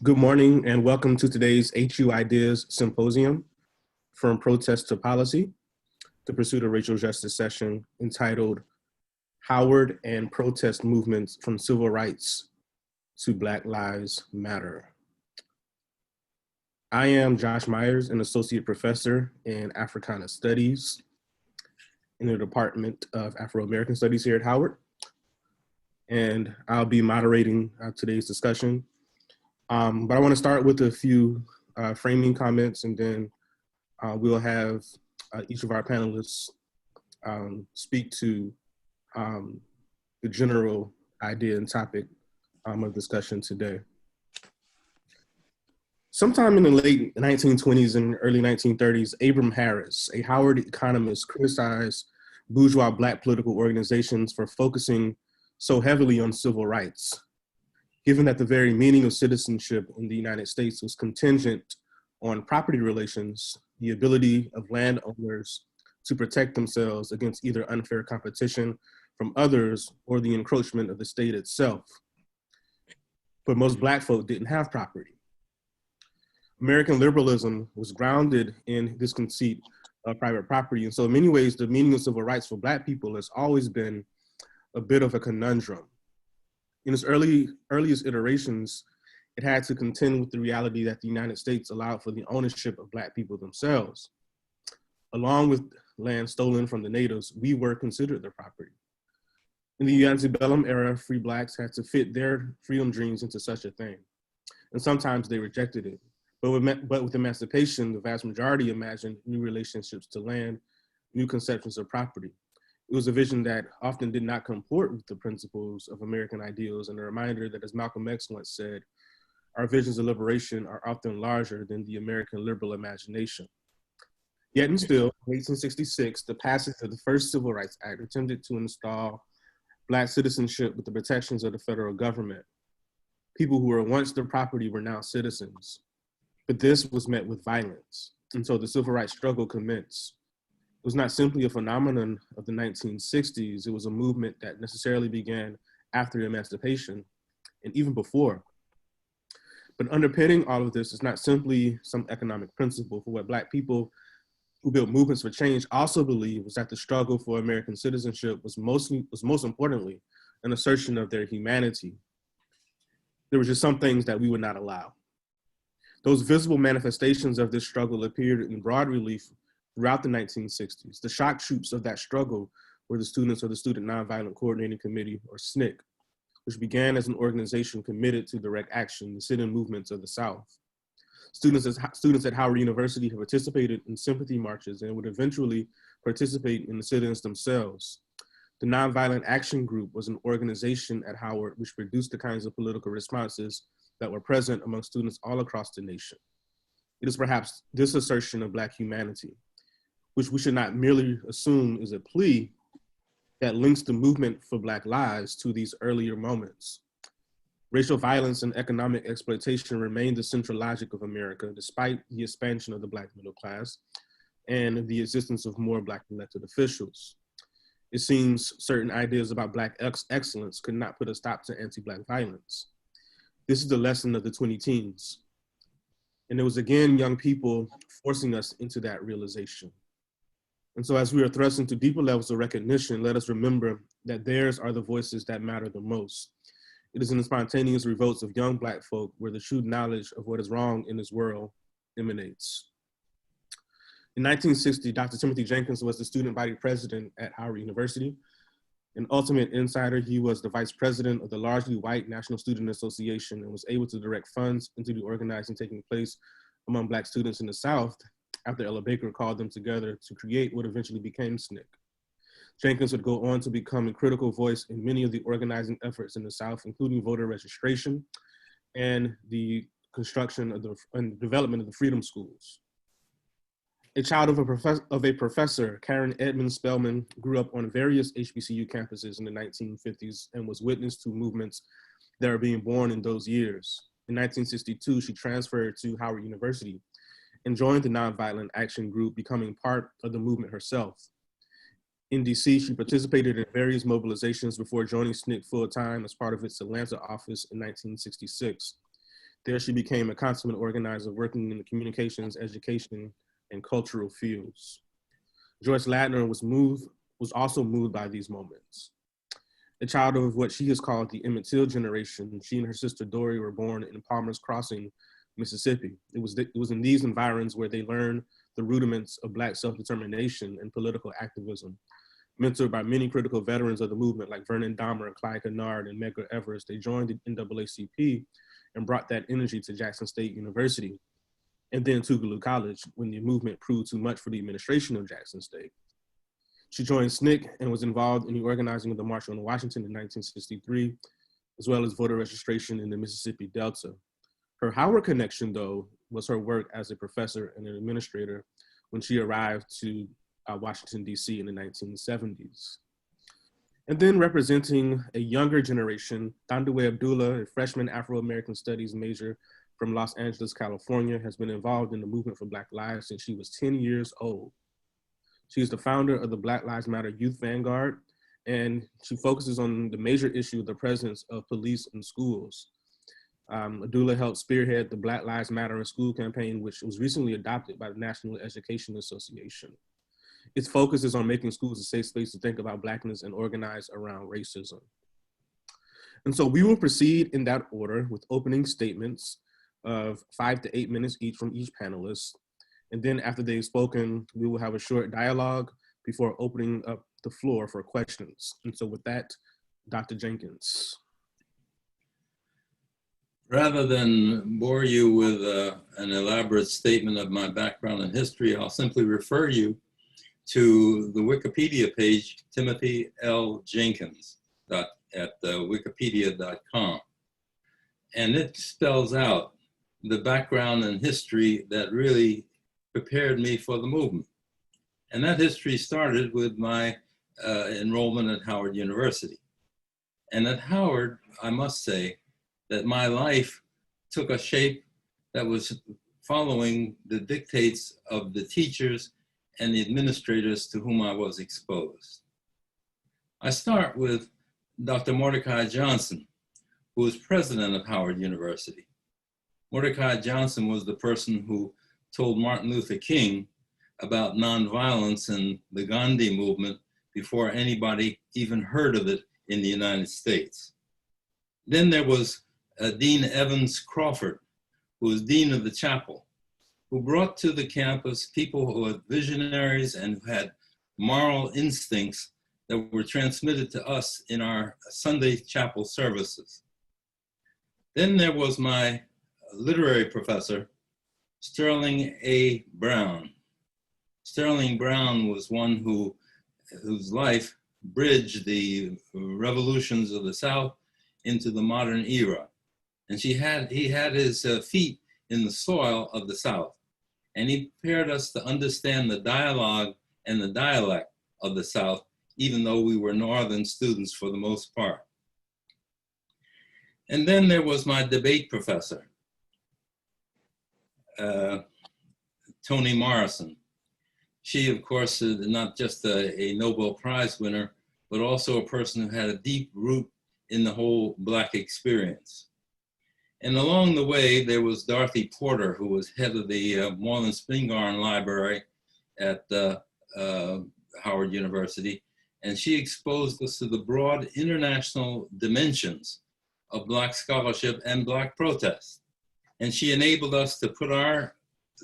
Good morning and welcome to today's HU Ideas Symposium, From Protest to Policy, the Pursuit of Racial Justice session entitled Howard and Protest Movements from Civil Rights to Black Lives Matter. I am Josh Myers, an associate professor in Africana Studies in the Department of Afro-American Studies here at Howard. And I'll be moderating today's discussion. But I want to start with a few framing comments, and then we'll have each of our panelists speak to the general idea and topic of discussion today. Sometime in the late 1920s and early 1930s, Abram Harris, a Howard economist, criticized bourgeois Black political organizations for focusing so heavily on civil rights, given that the very meaning of citizenship in the United States was contingent on property relations, the ability of landowners to protect themselves against either unfair competition from others or the encroachment of the state itself. But most Black folk didn't have property. American liberalism was grounded in this conceit of private property. And so in many ways, the meaning of civil rights for Black people has always been a bit of a conundrum. In its earliest iterations, it had to contend with the reality that the United States allowed for the ownership of Black people themselves. Along with land stolen from the natives, we were considered their property. In the antebellum era, free Blacks had to fit their freedom dreams into such a thing. And sometimes they rejected it. But with emancipation, the vast majority imagined new relationships to land, new conceptions of property. It was a vision that often did not comport with the principles of American ideals, and a reminder that, as Malcolm X once said, our visions of liberation are often larger than the American liberal imagination. Yet and still, in 1866, the passage of the first Civil Rights Act attempted to install Black citizenship with the protections of the federal government. People who were once their property were now citizens. But this was met with violence, and so the civil rights struggle commenced. It was not simply a phenomenon of the 1960s, it was a movement that necessarily began after emancipation and even before. But underpinning all of this is not simply some economic principle. For what Black people who built movements for change also believed was that the struggle for American citizenship was most importantly an assertion of their humanity. There were just some things that we would not allow. Those visible manifestations of this struggle appeared in broad relief throughout the 1960s. The shock troops of that struggle were the students of the Student Nonviolent Coordinating Committee, or SNCC, which began as an organization committed to direct action, the sit-in movements of the South. Students at Howard University have participated in sympathy marches and would eventually participate in the sit-ins themselves. The Nonviolent Action Group was an organization at Howard which produced the kinds of political responses that were present among students all across the nation. It is perhaps this assertion of Black humanity, which we should not merely assume is a plea, that links the movement for Black lives to these earlier moments. Racial violence and economic exploitation remain the central logic of America, despite the expansion of the Black middle class and the existence of more Black elected officials. It seems certain ideas about Black excellence could not put a stop to anti-Black violence. This is the lesson of the 2010s. And it was again young people forcing us into that realization. And so as we are thrust into deeper levels of recognition, let us remember that theirs are the voices that matter the most. It is in the spontaneous revolts of young Black folk where the true knowledge of what is wrong in this world emanates. In 1960, Dr. Timothy Jenkins was the student body president at Howard University. An ultimate insider, he was the vice president of the largely white National Student Association and was able to direct funds into the organizing taking place among Black students in the South after Ella Baker called them together to create what eventually became SNCC. Jenkins would go on to become a critical voice in many of the organizing efforts in the South, including voter registration and the construction of and development of the Freedom Schools. A child of a professor, Karen Edmund Spellman grew up on various HBCU campuses in the 1950s and was witness to movements that are being born in those years. In 1962, she transferred to Howard University and joined the Nonviolent Action Group, becoming part of the movement herself. In DC, she participated in various mobilizations before joining SNCC full-time as part of its Atlanta office in 1966. There she became a consummate organizer working in the communications, education, and cultural fields. Joyce Ladner was also moved by these moments. A child of what she has called the Emmett Till generation, she and her sister Dory were born in Palmer's Crossing, Mississippi. It was in these environs where they learned the rudiments of Black self-determination and political activism. Mentored by many critical veterans of the movement like Vernon Dahmer, Clyde Kennard, and Medgar Evers, they joined the NAACP and brought that energy to Jackson State University and then Tougaloo College when the movement proved too much for the administration of Jackson State. She joined SNCC and was involved in the organizing of the March on Washington in 1963, as well as voter registration in the Mississippi Delta. Her Howard connection, though, was her work as a professor and an administrator when she arrived to Washington, D.C. in the 1970s. And then representing a younger generation, Thandiwe Abdullah, a freshman Afro-American Studies major from Los Angeles, California, has been involved in the movement for Black Lives since she was 10 years old. She is the founder of the Black Lives Matter Youth Vanguard, and she focuses on the major issue of the presence of police in schools. Abdullah helped spearhead the Black Lives Matter in School campaign, which was recently adopted by the National Education Association. Its focus is on making schools a safe space to think about Blackness and organize around racism. And so we will proceed in that order with opening statements of 5 to 8 minutes each from each panelist. And then after they've spoken, we will have a short dialogue before opening up the floor for questions. And so with that, Dr. Jenkins. Rather than bore you with an elaborate statement of my background and history, I'll simply refer you to the Wikipedia page, Timothy L. Jenkins at wikipedia.com. And it spells out the background and history that really prepared me for the movement. And that history started with my enrollment at Howard University. And at Howard, I must say that my life took a shape that was following the dictates of the teachers and the administrators to whom I was exposed. I start with Dr. Mordecai Johnson, who was president of Howard University. Mordecai Johnson was the person who told Martin Luther King about nonviolence and the Gandhi movement before anybody even heard of it in the United States. Then there was Dean Evans Crawford, who was dean of the chapel, who brought to the campus people who were visionaries and who had moral instincts that were transmitted to us in our Sunday chapel services. Then there was my literary professor, Sterling A. Brown. Sterling Brown was one whose life bridged the revolutions of the South into the modern era. And he had his feet in the soil of the South. And he prepared us to understand the dialogue and the dialect of the South, even though we were Northern students for the most part. And then there was my debate professor, Toni Morrison. She, of course, is not just a Nobel Prize winner, but also a person who had a deep root in the whole Black experience. And along the way, there was Dorothy Porter, who was head of the Moreland Spingarn Library at Howard University. And she exposed us to the broad international dimensions of Black scholarship and Black protest. And she enabled us to put our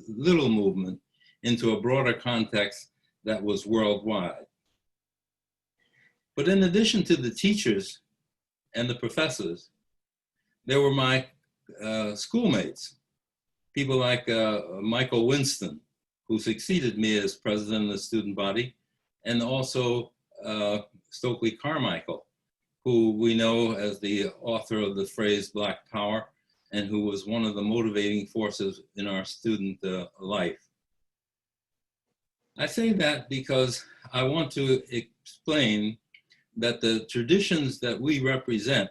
little movement into a broader context that was worldwide. But in addition to the teachers and the professors, there were my schoolmates, people like Michael Winston, who succeeded me as president of the student body, and also Stokely Carmichael, who we know as the author of the phrase Black Power, and who was one of the motivating forces in our student life. I say that because I want to explain that the traditions that we represent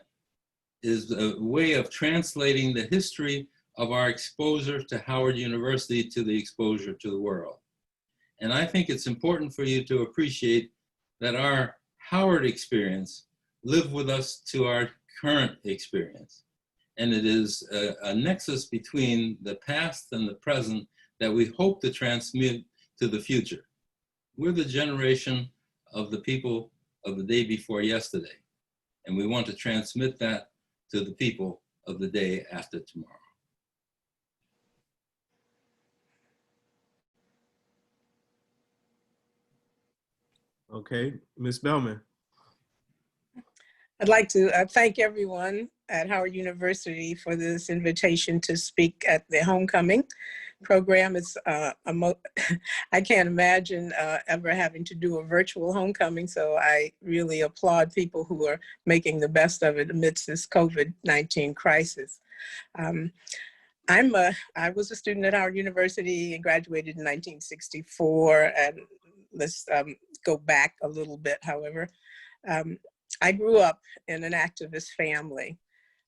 is a way of translating the history of our exposure to Howard University to the exposure to the world. And I think it's important for you to appreciate that our Howard experience lived with us to our current experience. and it is a nexus between the past and the present that we hope to transmit to the future. We're the generation of the people of the day before yesterday, and we want to transmit that to the people of the day after tomorrow. Okay, Ms. Spellman. I'd like to thank everyone at Howard University for this invitation to speak at the homecoming program. It's I can't imagine ever having to do a virtual homecoming, so I really applaud people who are making the best of it amidst this COVID-19 crisis. I was a student at Howard University and graduated in 1964, and let's go back a little bit, however. I grew up in an activist family.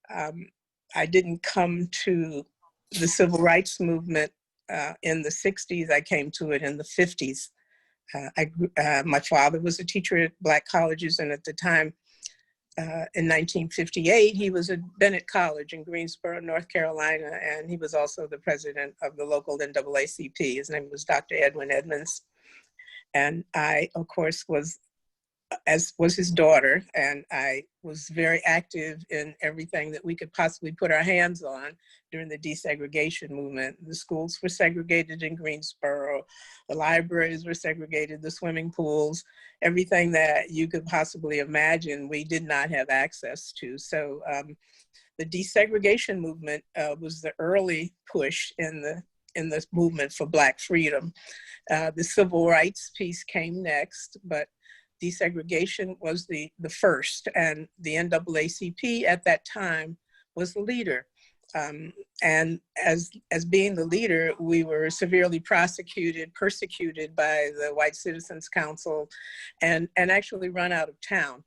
I didn't come to the civil rights movement in the 60s. I came to it in the 50s. My father was a teacher at Black colleges, and at the time, in 1958, he was at Bennett College in Greensboro, North Carolina, and he was also the president of the local NAACP. His name was Dr. Edwin Edmonds. And I, of course, was his daughter, and I was very active in everything that we could possibly put our hands on during the desegregation movement. The schools were segregated in Greensboro, the libraries were segregated, the swimming pools, everything that you could possibly imagine we did not have access to. So the desegregation movement was the early push in the movement for Black freedom. The civil rights piece came next, but desegregation was the first, and the NAACP at that time was the leader. And as being the leader, we were severely persecuted by the White Citizens Council, and actually run out of town.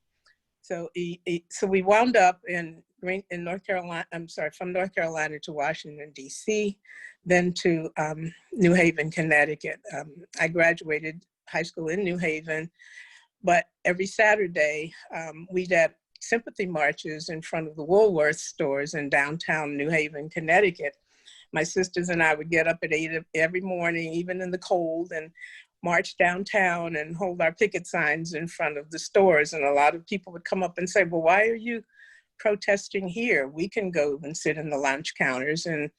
So we wound up in North Carolina, from North Carolina to Washington, D.C., then to New Haven, Connecticut. I graduated high school in New Haven, but every Saturday, we'd have sympathy marches in front of the Woolworth stores in downtown New Haven, Connecticut. My sisters and I would get up at 8 every morning, even in the cold, and march downtown and hold our picket signs in front of the stores. And a lot of people would come up and say, well, why are you protesting here? We can go and sit in the lunch counters. And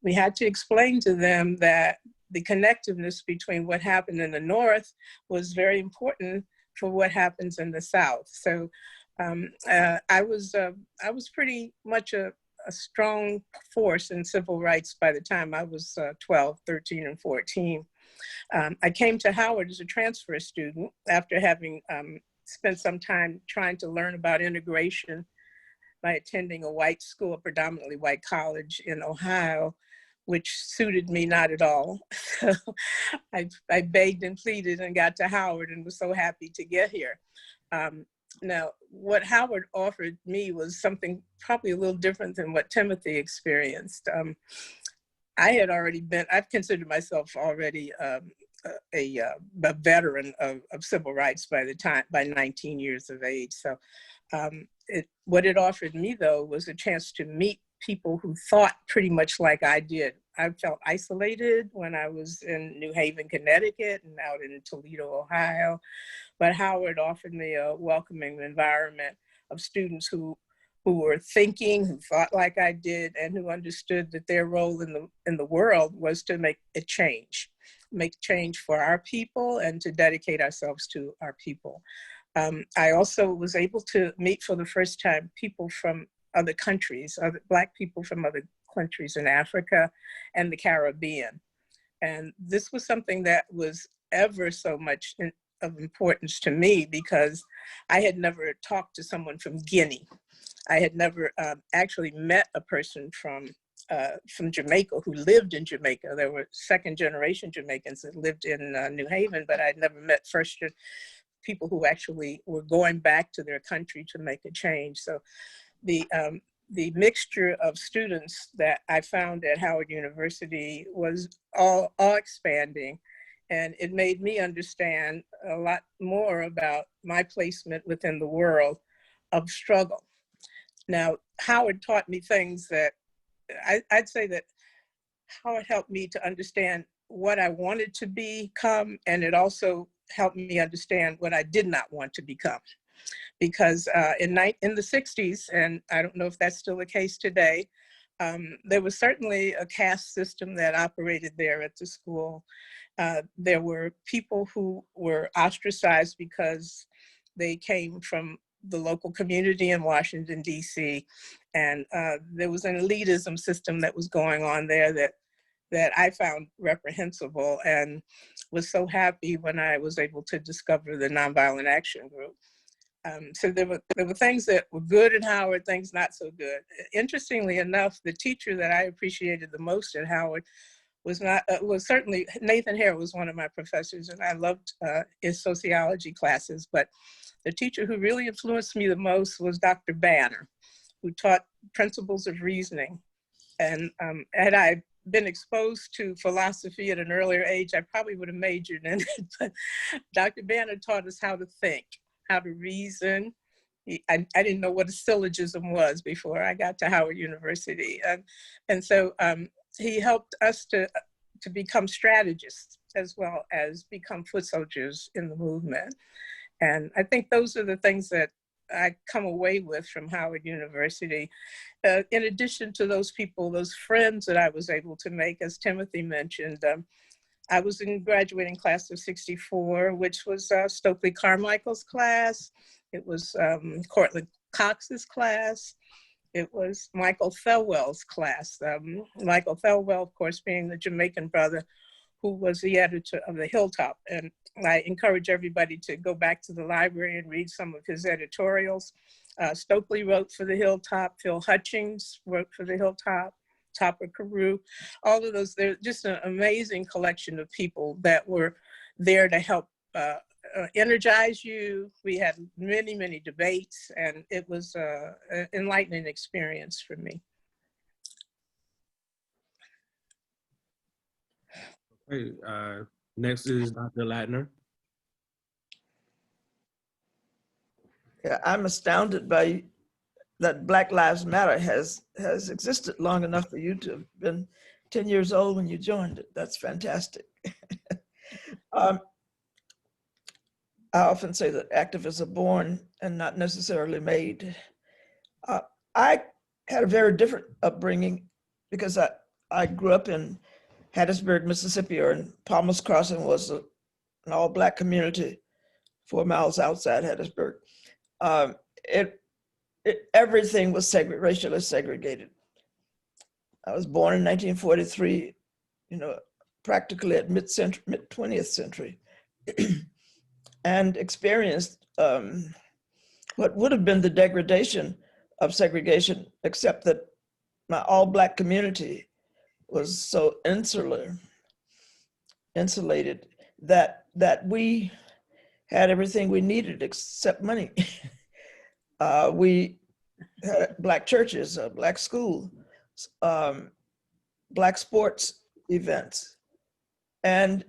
we had to explain to them that the connectiveness between what happened in the North was very important for what happens in the South. So I was pretty much a strong force in civil rights by the time I was 12, 13, and 14. I came to Howard as a transfer student after having spent some time trying to learn about integration by attending a white school, a predominantly white college in Ohio, which suited me not at all. So I begged and pleaded and got to Howard and was so happy to get here. Now, what Howard offered me was something probably a little different than what Timothy experienced. I've considered myself already a veteran of civil rights by 19 years of age. So what it offered me, though, was a chance to meet people who thought pretty much like I did. I felt isolated when I was in New Haven, Connecticut, and out in Toledo, Ohio. But Howard offered me a welcoming environment of students who were thinking, who thought like I did, and who understood that their role in the world was to make change for our people and to dedicate ourselves to our people. I also was able to meet for the first time people from other countries, Black people from other countries in Africa and the Caribbean. And this was something that was ever so much of importance to me because I had never talked to someone from Guinea. I had never actually met a person from Jamaica who lived in Jamaica. There were second generation Jamaicans that lived in New Haven, but I'd never met first people who actually were going back to their country to make a change. So the mixture of students that I found at Howard University was all expanding, and it made me understand a lot more about my placement within the world of struggle. Now, Howard taught me things that I'd say that Howard helped me to understand what I wanted to become, and it also helped me understand what I did not want to become. Because in the 60s, and I don't know if that's still the case today, there was certainly a caste system that operated there at the school. There were people who were ostracized because they came from the local community in Washington, D.C. And there was an elitism system that was going on there that I found reprehensible, and was so happy when I was able to discover the Nonviolent Action Group. So there were things that were good at Howard, things not so good. Interestingly enough, the teacher that I appreciated the most at Howard was certainly Nathan Hare was one of my professors, and I loved his sociology classes. But the teacher who really influenced me the most was Dr. Banner, who taught principles of reasoning. And had I been exposed to philosophy at an earlier age, I probably would have majored in it. But Dr. Banner taught us how to think, how to reason. I didn't know what a syllogism was before I got to Howard University. And so he helped us to become strategists as well as become foot soldiers in the movement. And I think those are the things that I come away with from Howard University. In addition to those people, those friends that I was able to make, as Timothy mentioned, I was in graduating class of 64, which was Stokely Carmichael's class. It was Cortland Cox's class. It was Michael Thelwell's class. Michael Thelwell, of course, being the Jamaican brother who was the editor of The Hilltop. And I encourage everybody to go back to the library and read some of his editorials. Stokely wrote for The Hilltop. Phil Hutchings wrote for The Hilltop. Topper Carew, all of those. They're just an amazing collection of people that were there to help energize you. We had many, many debates, and it was an enlightening experience for me. Okay, next is Dr. Ladner. Yeah, I'm astounded by that Black Lives Matter has existed long enough for you to have been 10 years old when you joined it. That's fantastic. I often say that activists are born and not necessarily made. I had a very different upbringing because I grew up in Hattiesburg, Mississippi, and Palmer's Crossing was an all-Black community 4 miles outside Hattiesburg. Everything was racially segregated. I was born in 1943, practically at mid-20th century, and experienced what would have been the degradation of segregation, except that my all-Black community was so insulated that we had everything we needed except money. We had Black churches, Black school, Black sports events, and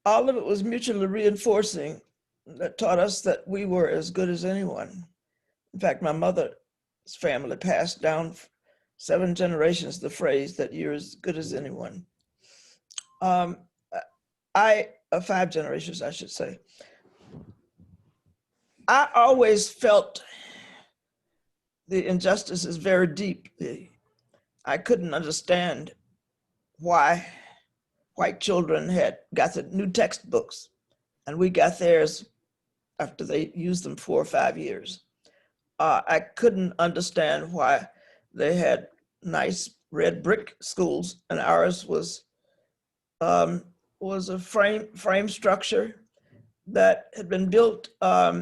all of it was mutually reinforcing. That taught us that we were as good as anyone. In fact, my mother's family passed down 7 generations the phrase that you're as good as anyone. 5 generations, I should say. I always felt the injustices very deeply. I couldn't understand why white children had got the new textbooks and we got theirs after they used them 4 or 5 years. I couldn't understand why they had nice red brick schools and ours was a frame structure that had been built back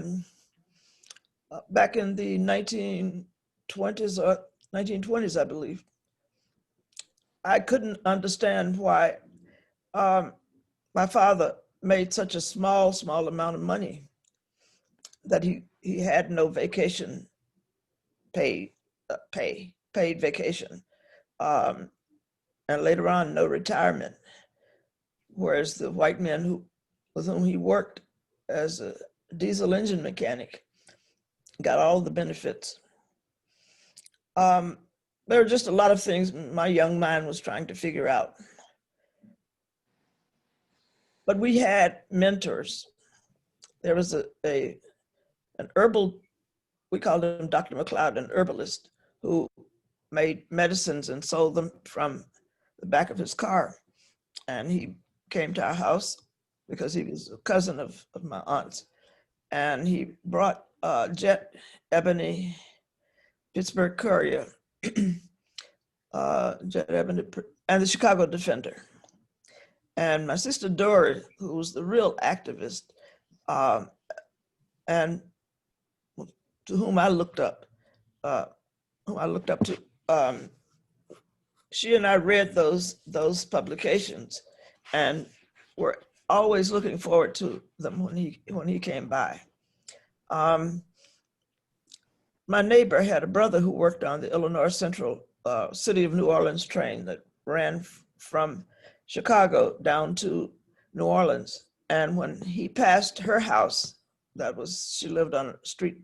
in the 1920s, I believe. I couldn't understand why my father made such a small amount of money that he had no vacation paid vacation, and later on no retirement, whereas the white men with whom he worked as a diesel engine mechanic got all the benefits. There were just a lot of things my young mind was trying to figure out. But we had mentors. There was an herbal, we called him Dr. McLeod, an herbalist who made medicines and sold them from the back of his car. And he came to our house because he was a cousin of my aunt's. And he brought Jet, Ebony, Pittsburgh Courier, Jet, Ebony, and the Chicago Defender. And my sister Dory, who was the real activist, and to whom I looked up, to, she and I read those publications, and were always looking forward to them when he came by. My neighbor had a brother who worked on the Illinois Central City of New Orleans train that ran from Chicago down to New Orleans. And when he passed her house, she lived on a street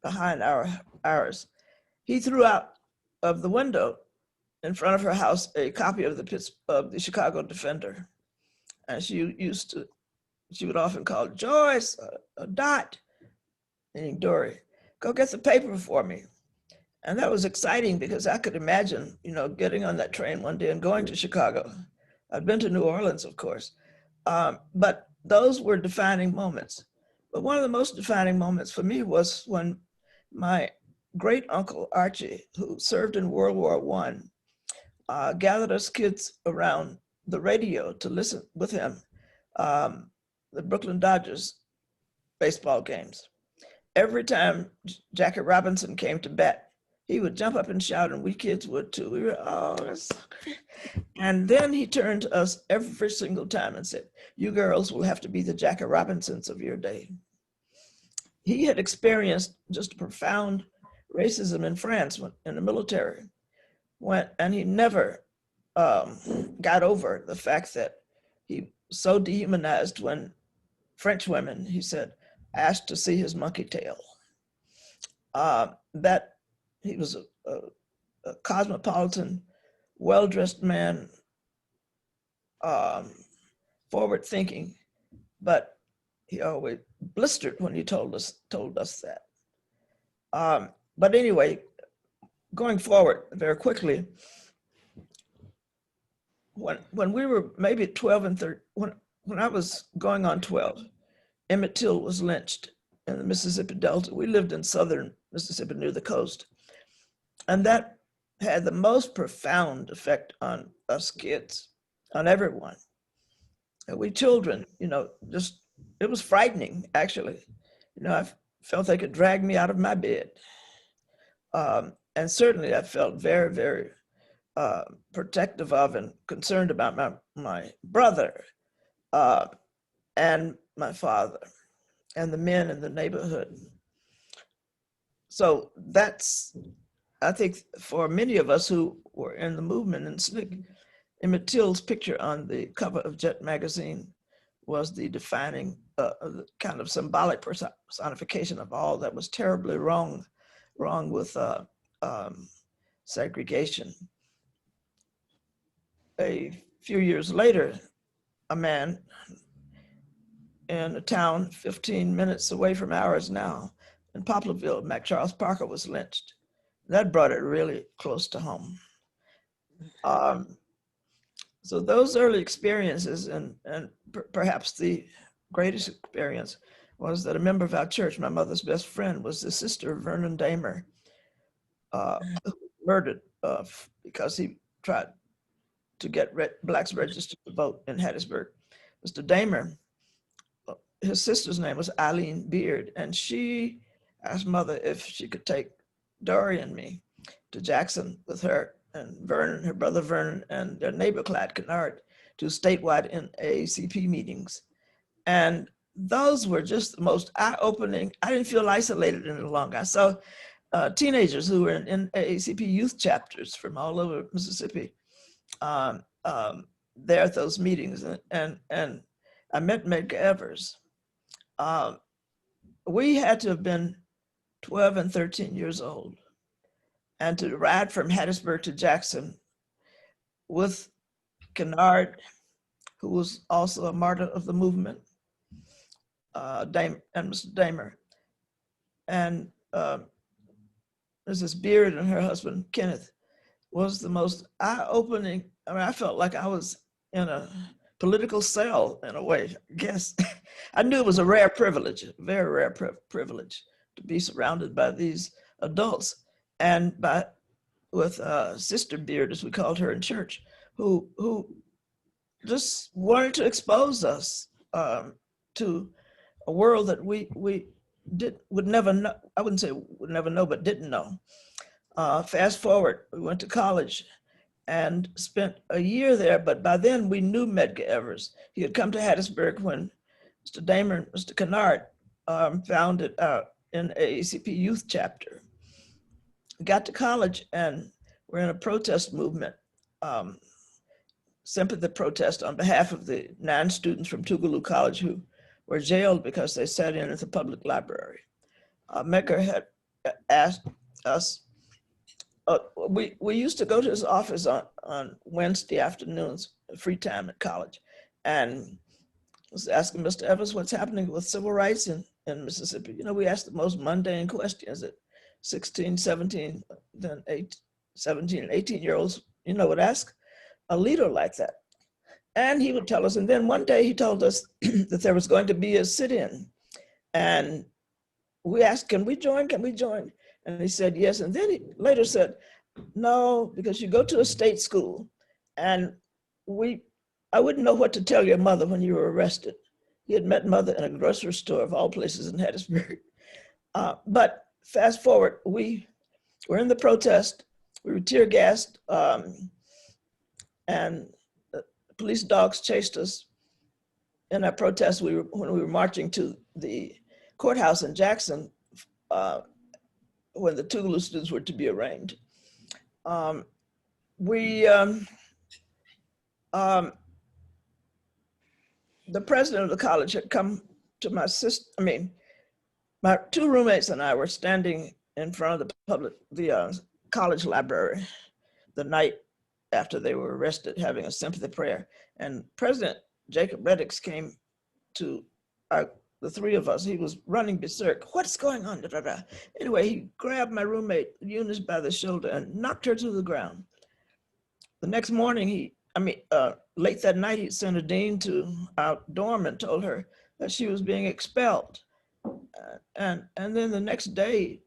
behind ours, he threw out of the window in front of her house a copy of the Chicago Defender. And she would often call Joyce, Dot, meaning Dory, go get the paper for me. And that was exciting because I could imagine, getting on that train one day and going to Chicago. I'd been to New Orleans, of course, but those were defining moments. But one of the most defining moments for me was when my great uncle Archie, who served in World War I, gathered us kids around the radio to listen with him, the Brooklyn Dodgers baseball games. Every time Jackie Robinson came to bat, he would jump up and shout, and we kids would too. We were, oh, that's so great. And then he turned to us every single time and said, you girls will have to be the Jackie Robinsons of your day. He had experienced just profound racism in France in the military, and he never got over the fact that he was so dehumanized when French women, he said, asked to see his monkey tail. That he was a cosmopolitan, well-dressed man, forward-thinking, but he always blistered when he told us that. But anyway, going forward very quickly, when we were maybe 12 and 13, when I was going on 12, Emmett Till was lynched in the Mississippi Delta. We lived in southern Mississippi near the coast. And that had the most profound effect on us kids, on everyone. And we children, just, it was frightening, actually. I felt they could drag me out of my bed. And certainly I felt very, very protective of and concerned about my brother and my father and the men in the neighborhood. So that's, I think for many of us who were in the movement and SNCC, Emmett Till's picture on the cover of Jet magazine was the defining kind of symbolic personification of all that was terribly wrong with segregation. A few years later, a man in a town 15 minutes away from ours now, in Poplarville, Mac Charles Parker, was lynched. That brought it really close to home. So those early experiences, and perhaps the greatest experience, was that a member of our church, my mother's best friend, was the sister of Vernon Damer, murdered because he tried to get blacks registered to vote in Hattiesburg. Mr. Damer, his sister's name was Eileen Beard, and she asked Mother if she could take Dory and me to Jackson with her and Vernon, her brother Vernon, and their neighbor Clyde Kennard to statewide NAACP meetings. And those were just the most eye-opening. I didn't feel isolated any longer. I saw teenagers who were in NAACP youth chapters from all over Mississippi there at those meetings. And I met Medgar Evers. We had to have been 12 and 13 years old and to ride from Hattiesburg to Jackson with Kennard, who was also a martyr of the movement, and Mr. Damer, and Mrs. Beard and her husband, Kenneth, was the most eye-opening. I mean, I felt like I was in a political cell in a way, I guess. I knew it was a rare privilege, a very rare privilege to be surrounded by these adults and with Sister Beard, as we called her in church, who just wanted to expose us to a world that we would never know. I wouldn't say would never know, but didn't know. Fast forward, we went to college and spent a year there, but by then we knew Medgar Evers. He had come to Hattiesburg when Mr. Damer and Mr. Kennard founded an AACP youth chapter. Got to college and we're in a protest movement, sympathy protest on behalf of the 9 students from Tougaloo College who were jailed because they sat in at the public library. Medgar had asked us, we used to go to his office on Wednesday afternoons, free time at college, and was asking Mr. Evers what's happening with civil rights in Mississippi. You know, we asked the most mundane questions that 16, 17, then 17 and 18-year-olds, you know, would ask a leader like that. And he would tell us, and then one day he told us that there was going to be a sit-in. And we asked, can we join? Can we join? And he said, yes. And then he later said, no, because you go to a state school and I wouldn't know what to tell your mother when you were arrested. He had met mother in a grocery store of all places in Hattiesburg. But fast forward, we were in the protest. We were tear gassed and police dogs chased us. In our protest, when we were marching to the courthouse in Jackson, when the Tougaloo students were to be arraigned. The president of the college had come to my sister, my 2 roommates and I were standing in front of the college library the night after they were arrested, having a sympathy prayer. And President Jacob Reddix came to the 3 of us. He was running berserk. What's going on? Da, da, da. Anyway, he grabbed my roommate Eunice by the shoulder and knocked her to the ground. The next morning, late that night, he sent a dean to our dorm and told her that she was being expelled. And then the next day,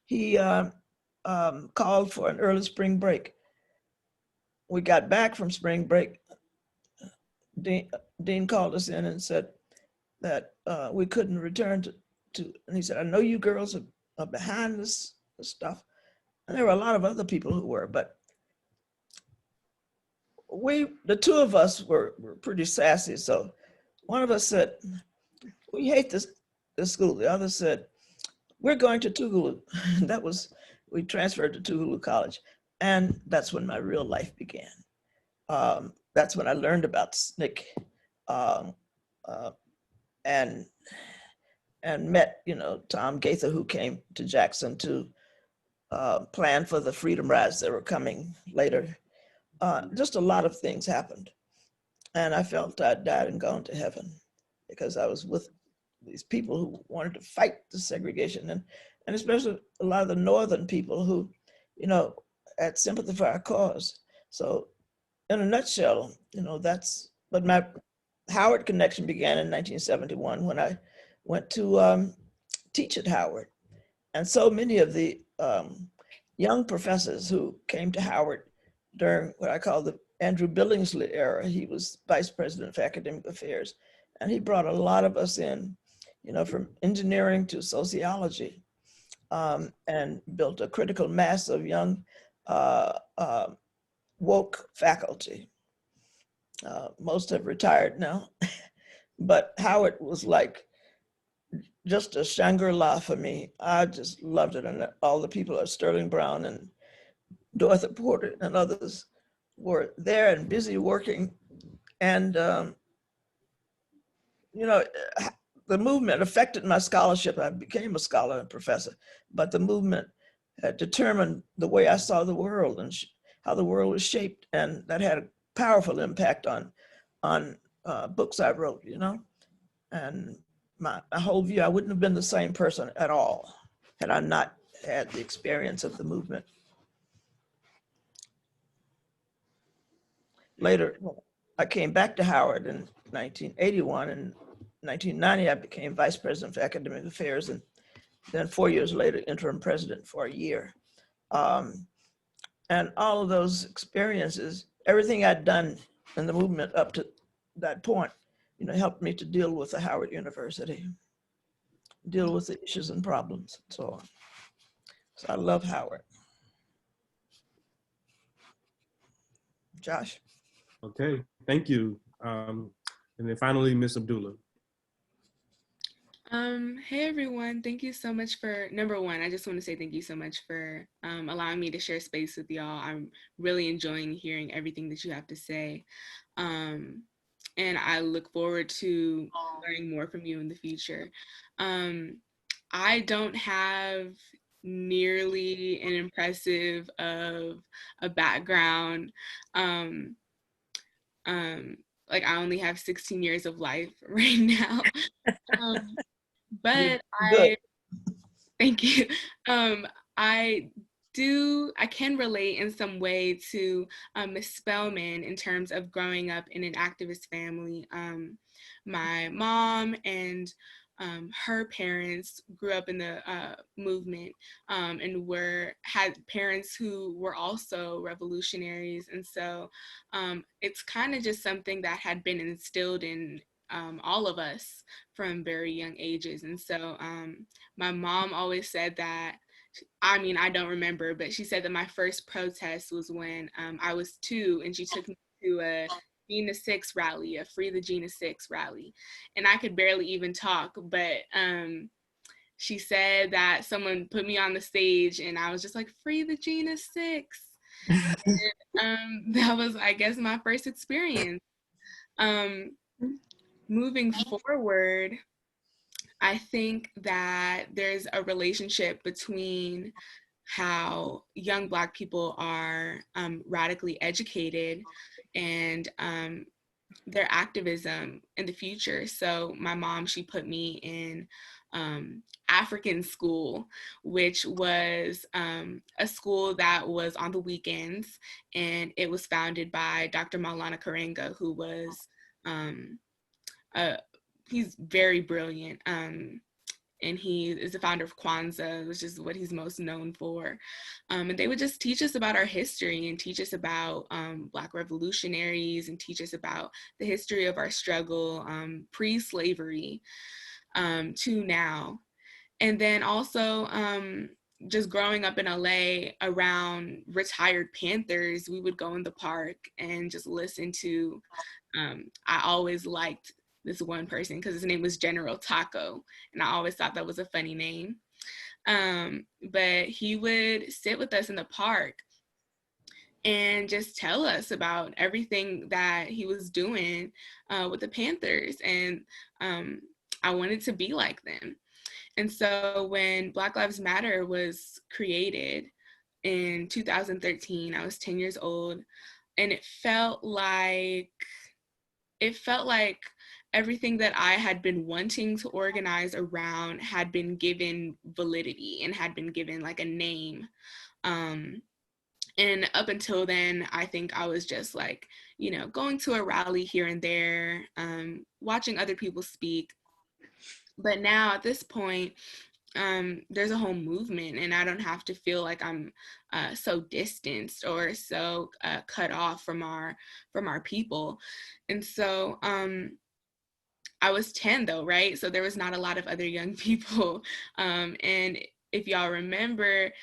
he called for an early spring break. We got back from spring break. Dean called us in and said that we couldn't return to, and he said, I know you girls are behind this stuff. And there were a lot of other people who were, but the 2 of us were pretty sassy. So one of us said, we hate this school. The other said, we're going to Tougaloo. We transferred to Tougaloo College. And that's when my real life began. That's when I learned about SNCC and met, Tom Gaither, who came to Jackson to plan for the freedom rides that were coming later. Just a lot of things happened. And I felt I'd died and gone to heaven because I was with these people who wanted to fight the segregation and especially a lot of the northern people who, had sympathy for our cause. So in a nutshell, but my Howard connection began in 1971 when I went to teach at Howard. And so many of the young professors who came to Howard during what I call the Andrew Billingsley era, he was vice president of academic affairs. And he brought a lot of us in, from engineering to sociology, and built a critical mass of young woke faculty. Most have retired now, but Howard was like just a Shangri-La for me. I just loved it. And all the people at Sterling Brown and Dorothy Porter and others were there and busy working. And, the movement affected my scholarship. I became a scholar and professor, but the movement had determined the way I saw the world and how the world was shaped, and that had a powerful impact on books I wrote, you know. And my whole view, I wouldn't have been the same person at all had I not had the experience of the movement. Later, I came back to Howard in 1981. In 1990, I became vice president for academic affairs, and then 4 years later, interim president for a year. And all of those experiences, everything I'd done in the movement up to that point, you know, helped me to deal with the Howard University, deal with the issues and problems and so on. So I love Howard. Josh. Okay, thank you. And then finally, Ms. Abdullah. Hey everyone, thank you so much for, number one, I just want to say thank you so much for allowing me to share space with y'all. I'm really enjoying hearing everything that you have to say. And I look forward to learning more from you in the future. I don't have nearly an impressive of a background. Like I only have 16 years of life right now. But thank you. I can relate in some way to Ms. Spellman in terms of growing up in an activist family. My mom and her parents grew up in the movement and had parents who were also revolutionaries. And so it's kind of just something that had been instilled in all of us from very young ages. And so my mom always said that, I mean, I don't remember, but she said that my first protest was when I was 2 and she took me to a Gina 6 rally, a Free the Gina 6 rally. And I could barely even talk, but she said that someone put me on the stage and I was just like, Free the Gina 6. And, that was, I guess, my first experience. Moving forward, I think that there's a relationship between how young Black people are radically educated and their activism in the future. So my mom, she put me in African school, which was a school that was on the weekends, and it was founded by Dr. Maulana Karenga, who was he's very brilliant, and he is the founder of Kwanzaa, which is what he's most known for. And they would just teach us about our history and teach us about Black revolutionaries and teach us about the history of our struggle pre-slavery to now. And then also just growing up in LA around retired Panthers, we would go in the park and just listen to, I always liked this one person because his name was General Taco, and I always thought that was a funny name. But he would sit with us in the park and just tell us about everything that he was doing with the Panthers, and I wanted to be like them. And so when Black Lives Matter was created in 2013, I was 10 years old, and it felt like everything that I had been wanting to organize around had been given validity and had been given like a name. And up until then, I think I was just like, you know, going to a rally here and there, watching other people speak. But now at this point, there's a whole movement, and I don't have to feel like I'm so distanced or so cut off from our people. And so I was 10 though, right? So there was not a lot of other young people. And if y'all remember,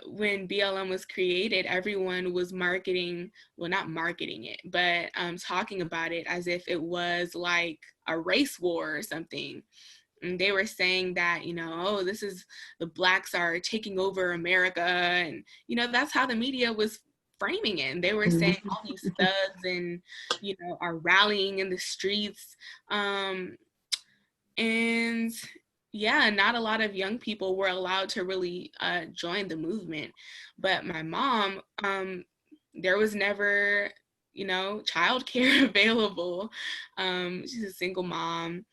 when BLM was created, everyone was marketing, well, not marketing it, but talking about it as if it was like a race war or something. And they were saying that, you know, oh, this is, the Blacks are taking over America. And, you know, that's how the media was framing it. And they were saying all these thugs and, you know, are rallying in the streets. And yeah, not a lot of young people were allowed to really join the movement. But my mom, there was never, childcare available. She's a single mom.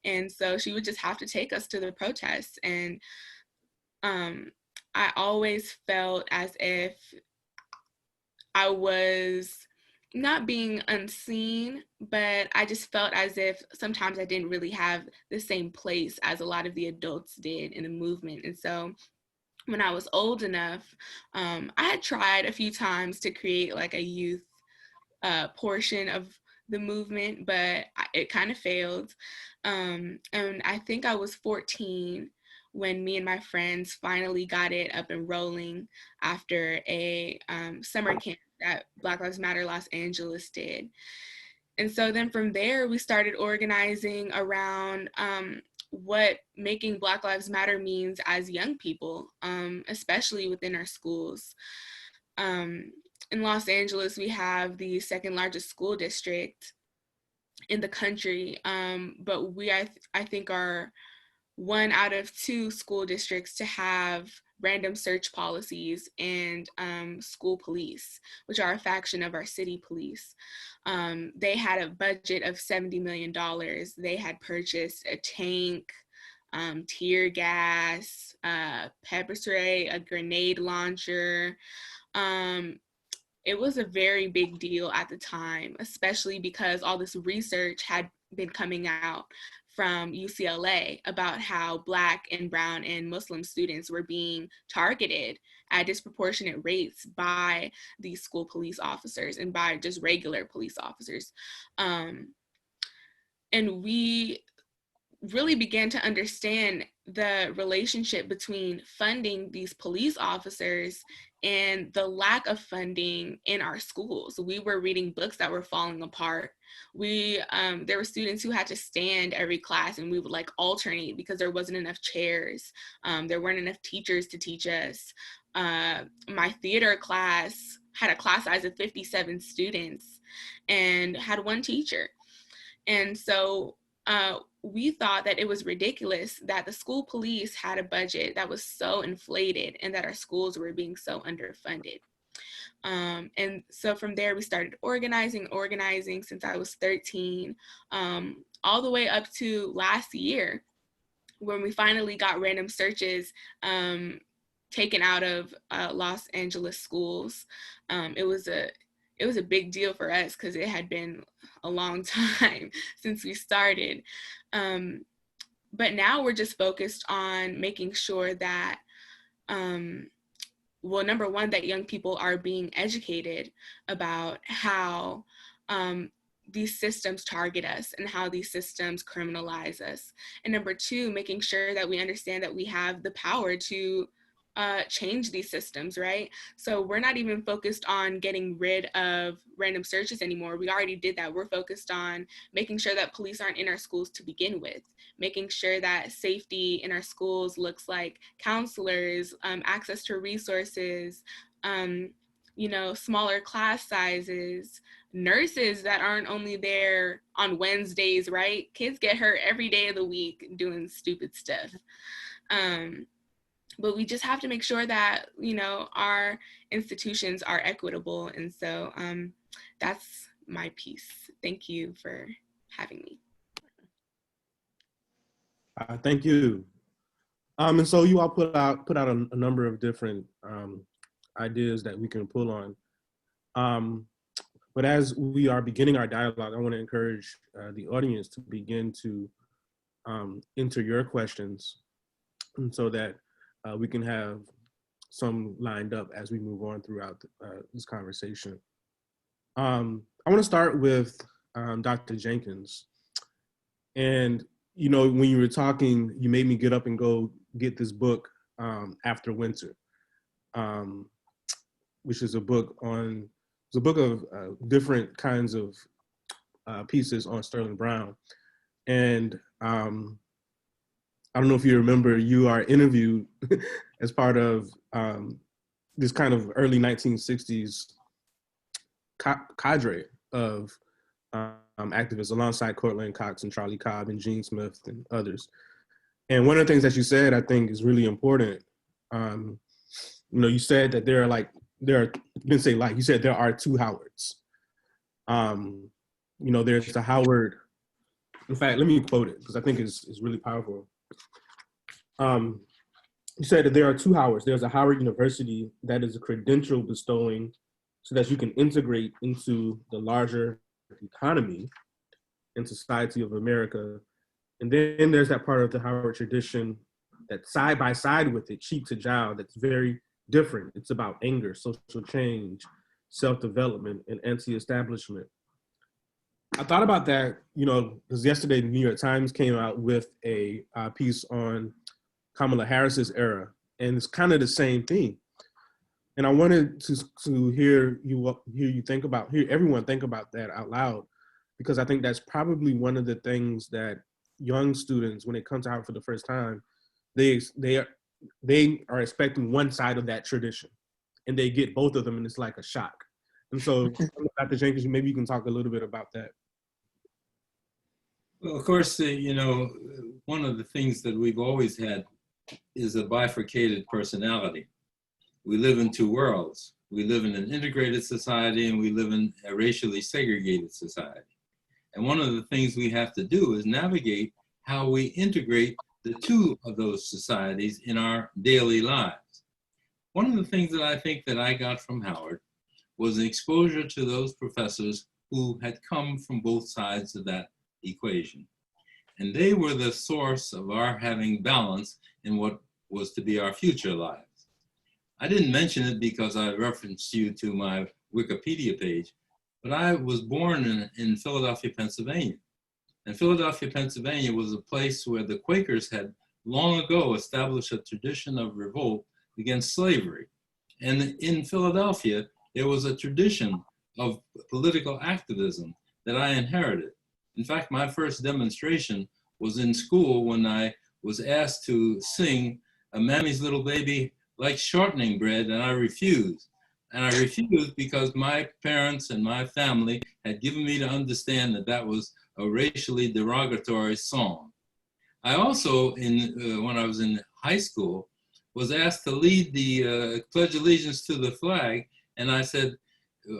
And so she would just have to take us to the protests. And I always felt as if I was not being unseen, but I just felt as if sometimes I didn't really have the same place as a lot of the adults did in the movement. And so when I was old enough, I had tried a few times to create like a youth portion of the movement, but it kind of failed. And I think I was 14 when me and my friends finally got it up and rolling after a summer camp that Black Lives Matter Los Angeles did. And so then from there, we started organizing around what making Black Lives Matter means as young people, especially within our schools. In Los Angeles, we have the second largest school district in the country, but we, I think, are 1 out of 2 school districts to have random search policies and school police, which are a faction of our city police. They had a budget of $70 million. They had purchased a tank, tear gas, pepper spray, a grenade launcher. It was a very big deal at the time, especially because all this research had been coming out from UCLA about how Black and Brown and Muslim students were being targeted at disproportionate rates by these school police officers and by just regular police officers. And we really began to understand the relationship between funding these police officers and the lack of funding in our schools. We were reading books that were falling apart. There were students who had to stand every class, and we would like alternate because there wasn't enough chairs. There weren't enough teachers to teach us. My theater class had a class size of 57 students and had 1 teacher. And so we thought that it was ridiculous that the school police had a budget that was so inflated and that our schools were being so underfunded. And so from there, we started organizing since I was 13, all the way up to last year, when we finally got random searches taken out of Los Angeles schools. It was a big deal for us because it had been a long time since we started. But now we're just focused on making sure that, well, number one, that young people are being educated about how these systems target us and how these systems criminalize us. And number 2, making sure that we understand that we have the power to change these systems, right? So we're not even focused on getting rid of random searches anymore. We already did that. We're focused on making sure that police aren't in our schools to begin with, making sure that safety in our schools looks like counselors, access to resources, smaller class sizes, nurses that aren't only there on Wednesdays, right? Kids get hurt every day of the week doing stupid stuff. But we just have to make sure that, our institutions are equitable. And so that's my piece. Thank you for having me. Thank you. And so you all put out a number of different ideas that we can pull on. But as we are beginning our dialogue, I want to encourage the audience to begin to enter your questions, and so that we can have some lined up as we move on throughout this conversation. I want to start with Dr. Jenkins. And, when you were talking, you made me get up and go get this book, After Winter, which is a book of different kinds of pieces on Sterling Brown. And I don't know if you remember, you are interviewed as part of this kind of early 1960s cadre of activists alongside Courtland Cox and Charlie Cobb and Gene Smith and others. And one of the things that you said, I think, is really important. You said that you said there are two Howards. There's the Howard. In fact, let me quote it because I think it's really powerful. You said that there are two Howards. There's a Howard University that is a credential bestowing so that you can integrate into the larger economy and society of America. And then there's that part of the Howard tradition that's side by side with it, cheek to jowl, that's very different. It's about anger, social change, self-development, and anti-establishment. I thought about that, because yesterday the New York Times came out with a piece on Kamala Harris's era, and it's kind of the same thing. And I wanted to hear everyone think about that out loud, because I think that's probably one of the things that young students, when they come to Howard for the first time, they are expecting one side of that tradition, and they get both of them, and it's like a shock. And so, Dr. Jenkins, maybe you can talk a little bit about that. Well, of course, one of the things that we've always had is a bifurcated personality. We live in two worlds. We live in an integrated society, and we live in a racially segregated society. And one of the things we have to do is navigate how we integrate the two of those societies in our daily lives. One of the things that I think that I got from Howard was an exposure to those professors who had come from both sides of that equation. And they were the source of our having balance in what was to be our future lives. I didn't mention it because I referenced you to my Wikipedia page, but I was born in Philadelphia, Pennsylvania. And Philadelphia, Pennsylvania was a place where the Quakers had long ago established a tradition of revolt against slavery. And in Philadelphia, there was a tradition of political activism that I inherited. In fact, my first demonstration was in school when I was asked to sing a Mammy's Little Baby Likes Shortening Bread, and I refused. And I refused because my parents and my family had given me to understand that that was a racially derogatory song. I also, when I was in high school, was asked to lead the Pledge Allegiance to the flag, and I said,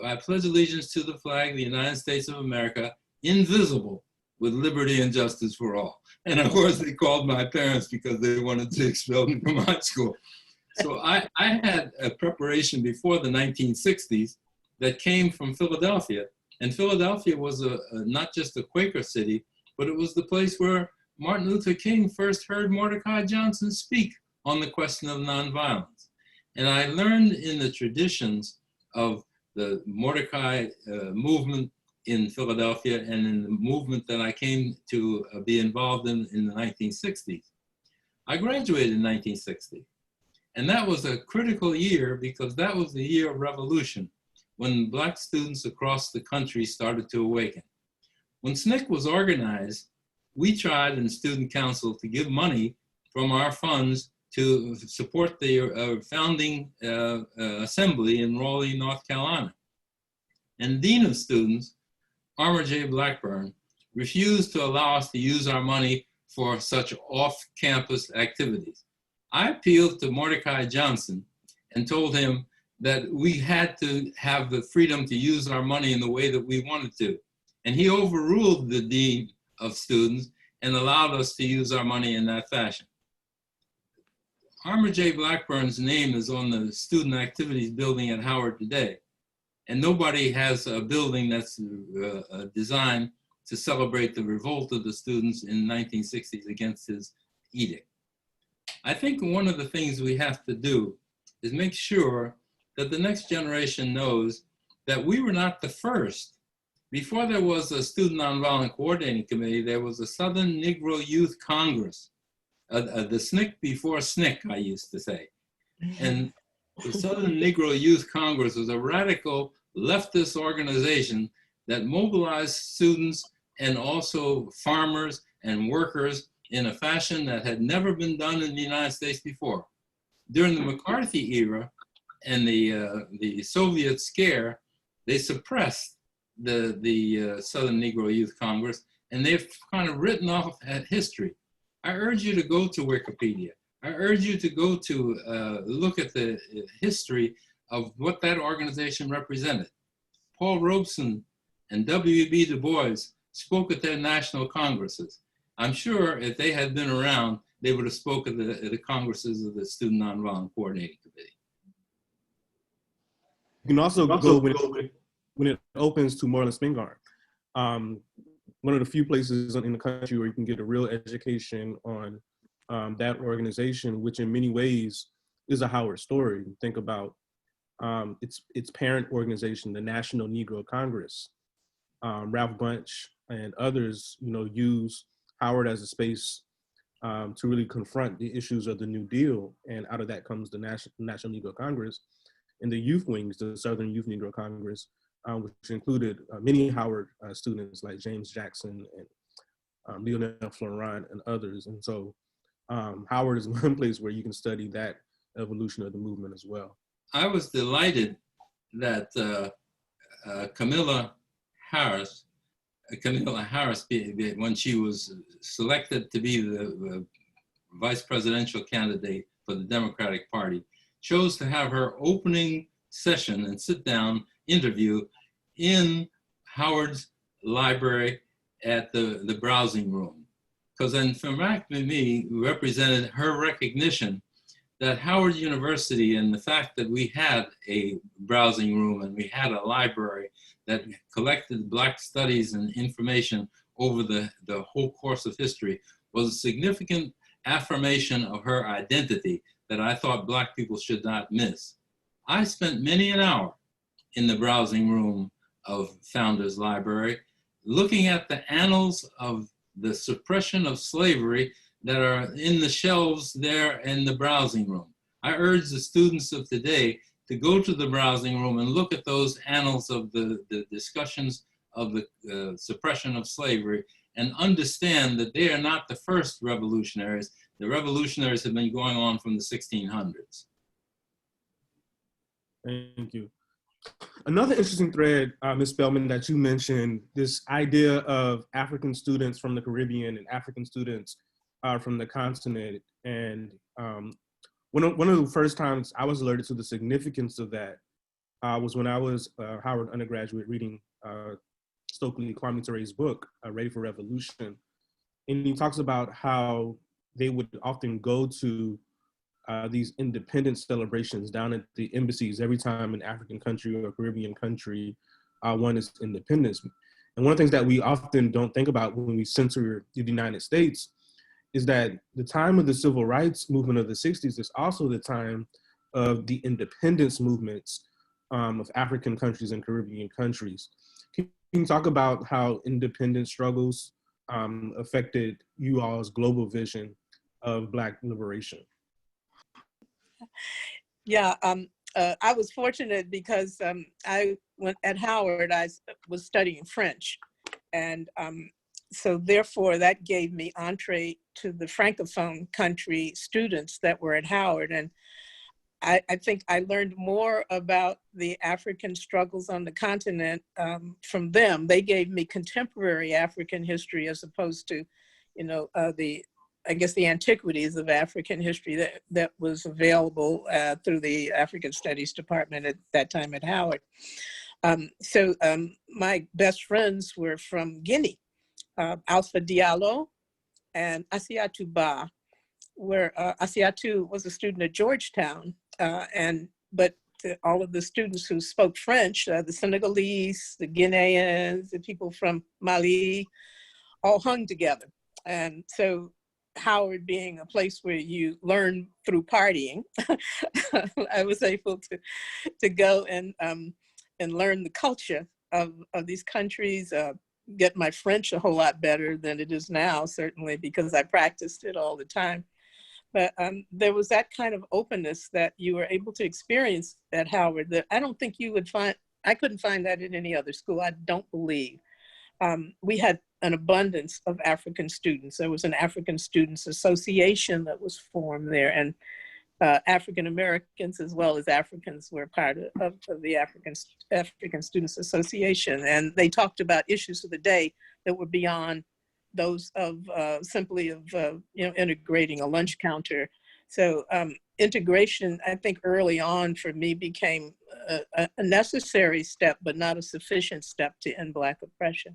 I pledge allegiance to the flag of the United States of America, invisible, with liberty and justice for all. And of course, they called my parents because they wanted to expel me from high school. So I had a preparation before the 1960s that came from Philadelphia. And Philadelphia was not just a Quaker city, but it was the place where Martin Luther King first heard Mordecai Johnson speak on the question of nonviolence. And I learned in the traditions of the Mordecai movement in Philadelphia and in the movement that I came to be involved in the 1960s. I graduated in 1960. And that was a critical year because that was the year of revolution, when Black students across the country started to awaken. When SNCC was organized, we tried in Student Council to give money from our funds to support the founding assembly in Raleigh, North Carolina. And Dean of Students, Armour J. Blackburn, refused to allow us to use our money for such off-campus activities. I appealed to Mordecai Johnson and told him that we had to have the freedom to use our money in the way that we wanted to. And he overruled the Dean of Students and allowed us to use our money in that fashion. Armour J. Blackburn's name is on the student activities building at Howard today. And nobody has a building that's designed to celebrate the revolt of the students in the 1960s against his edict. I think one of the things we have to do is make sure that the next generation knows that we were not the first. Before there was a Student Nonviolent Coordinating Committee, there was a Southern Negro Youth Congress, the SNCC before SNCC, I used to say. And the Southern Negro Youth Congress was a radical leftist organization that mobilized students and also farmers and workers in a fashion that had never been done in the United States before. During the McCarthy era and the Soviet scare, they suppressed the Southern Negro Youth Congress, and they've kind of written off at history. I urge you to go to Wikipedia. I urge you to go to look at the history of what that organization represented. Paul Robeson and W.E.B. Du Bois spoke at their national congresses. I'm sure if they had been around, they would have spoken at the congresses of the Student Nonviolent Coordinating Committee. You can also go when it opens to Moreland Spingarn. One of the few places in the country where you can get a real education on that organization, which in many ways is a Howard story. Think about its parent organization, the National Negro Congress. Ralph Bunche and others, use Howard as a space to really confront the issues of the New Deal, and out of that comes the National Negro Congress and the youth wings, the Southern Youth Negro Congress, which included many Howard students like James Jackson and Lionel Florent and others. And so Howard is one place where you can study that evolution of the movement as well. I was delighted that Camilla Harris, when she was selected to be the vice presidential candidate for the Democratic Party, chose to have her opening session and sit down interview in Howard's library at the browsing room. Because then for me represented her recognition that Howard University and the fact that we had a browsing room and we had a library that collected Black studies and information over the whole course of history was a significant affirmation of her identity that I thought Black people should not miss. I spent many an hour in the browsing room of Founders Library looking at the annals of the suppression of slavery that are in the shelves there in the browsing room. I urge the students of today to go to the browsing room and look at those annals of the discussions of the suppression of slavery and understand that they are not the first revolutionaries. The revolutionaries have been going on from the 1600s. Thank you. Another interesting thread, Ms. Spellman, that you mentioned, this idea of African students from the Caribbean and African students from the continent. And one of the first times I was alerted to the significance of that was when I was a Howard undergraduate reading Stokely Kwame Ture's book, Ready for Revolution. And he talks about how they would often go to these independence celebrations down at the embassies every time an African country or a Caribbean country won its independence. And one of the things that we often don't think about when we censor the United States is that the time of the civil rights movement of the 60s is also the time of the independence movements of African countries and Caribbean countries. Can you talk about how independence struggles affected you all's global vision of Black liberation? Yeah, I was fortunate because I went at Howard, I was studying French. And so therefore that gave me entree to the Francophone country students that were at Howard. And I think I learned more about the African struggles on the continent from them. They gave me contemporary African history as opposed to, I guess the antiquities of African history that was available through the African Studies Department at that time at Howard. So my best friends were from Guinea, Alpha Diallo and Asiatou Ba, where Asiatou was a student at Georgetown, but all of the students who spoke French, the Senegalese, the Guineans, the people from Mali, all hung together. And so Howard being a place where you learn through partying, I was able to go and learn the culture of these countries, get my French a whole lot better than it is now, certainly because I practiced it all the time. But there was that kind of openness that you were able to experience at Howard that I don't think you would find, I couldn't find that in any other school, I don't believe. We had an abundance of African students. There was an African Students Association that was formed there, and African Americans as well as Africans were part of the African Students Association. And they talked about issues of the day that were beyond those of simply of integrating a lunch counter. So integration, I think early on for me became a necessary step, but not a sufficient step to end Black oppression.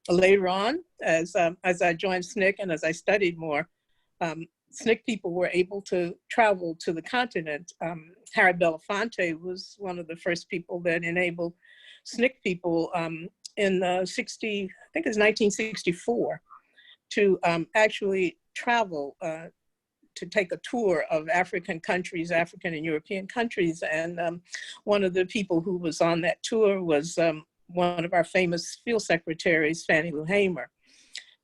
Later on, as I joined SNCC and as I studied more, SNCC people were able to travel to the continent. Harry Belafonte was one of the first people that enabled SNCC people in 1964, to actually travel to take a tour of African countries, African and European countries. And one of the people who was on that tour was one of our famous field secretaries, Fannie Lou Hamer.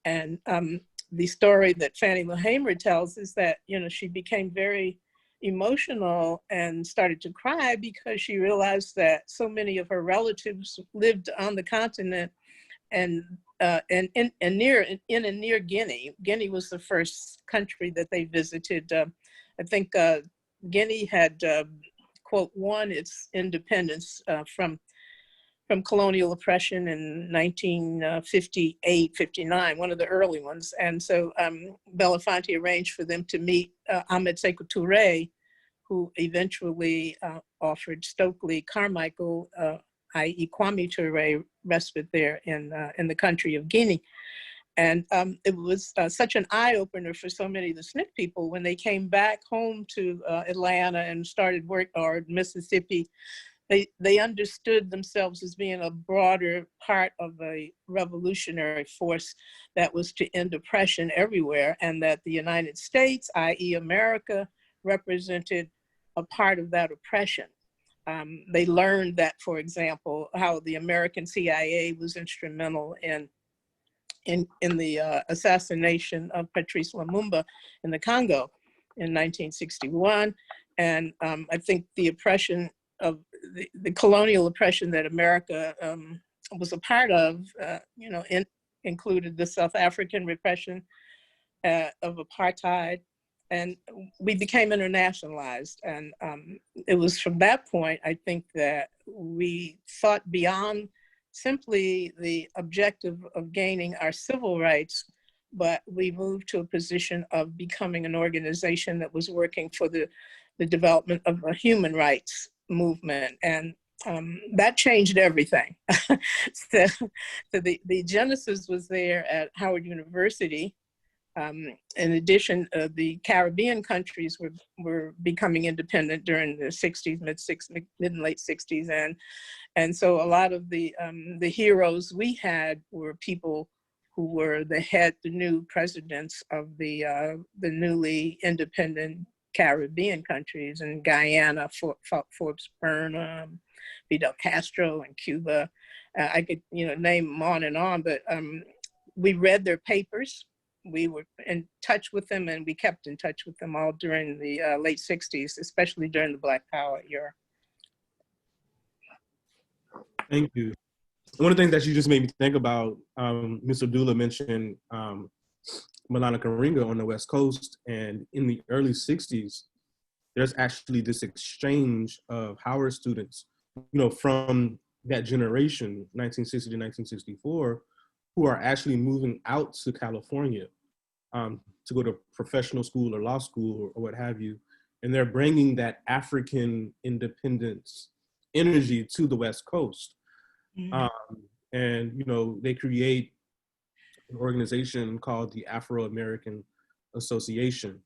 And the story that Fannie Lou Hamer tells is that, she became very emotional and started to cry because she realized that so many of her relatives lived on the continent and near Guinea. Guinea was the first country that they visited. I think Guinea had, quote, won its independence from colonial oppression in 1958, 59, one of the early ones. And so Belafonte arranged for them to meet Ahmed Sékou Touré, who eventually offered Stokely Carmichael, i.e. Kwame Touré, respite there in the country of Guinea. And it was such an eye-opener for so many of the SNCC people when they came back home to Atlanta and started work, or Mississippi. They understood themselves as being a broader part of a revolutionary force that was to end oppression everywhere, and that the United States, i.e. America, represented a part of that oppression. They learned that, for example, how the American CIA was instrumental in the assassination of Patrice Lumumba in the Congo in 1961. And I think the oppression of the colonial oppression that America was a part of, included the South African repression of apartheid, and we became internationalized. And it was from that point, I think, that we thought beyond simply the objective of gaining our civil rights, but we moved to a position of becoming an organization that was working for the development of a human rights movement. And that changed everything. So the genesis was there at Howard University. In addition, the Caribbean countries were becoming independent during the 60s, mid and late 60s. And so a lot of the heroes we had were people who were the new presidents of the newly independent Caribbean countries, in Guyana, Forbes Burnham, Fidel Castro, and Cuba. I could name them on, but we read their papers. We were in touch with them, and we kept in touch with them all during the late 60s, especially during the Black Power era. Thank you. One of the things that you just made me think about, Ms. Abdullah mentioned Malana Karinga on the West Coast, and in the early 60s, there's actually this exchange of Howard students, from that generation, 1960 to 1964, who are actually moving out to California to go to professional school or law school or what have you. And they're bringing that African independence energy to the West Coast. Mm-hmm. And, they create an organization called the Afro-American Association,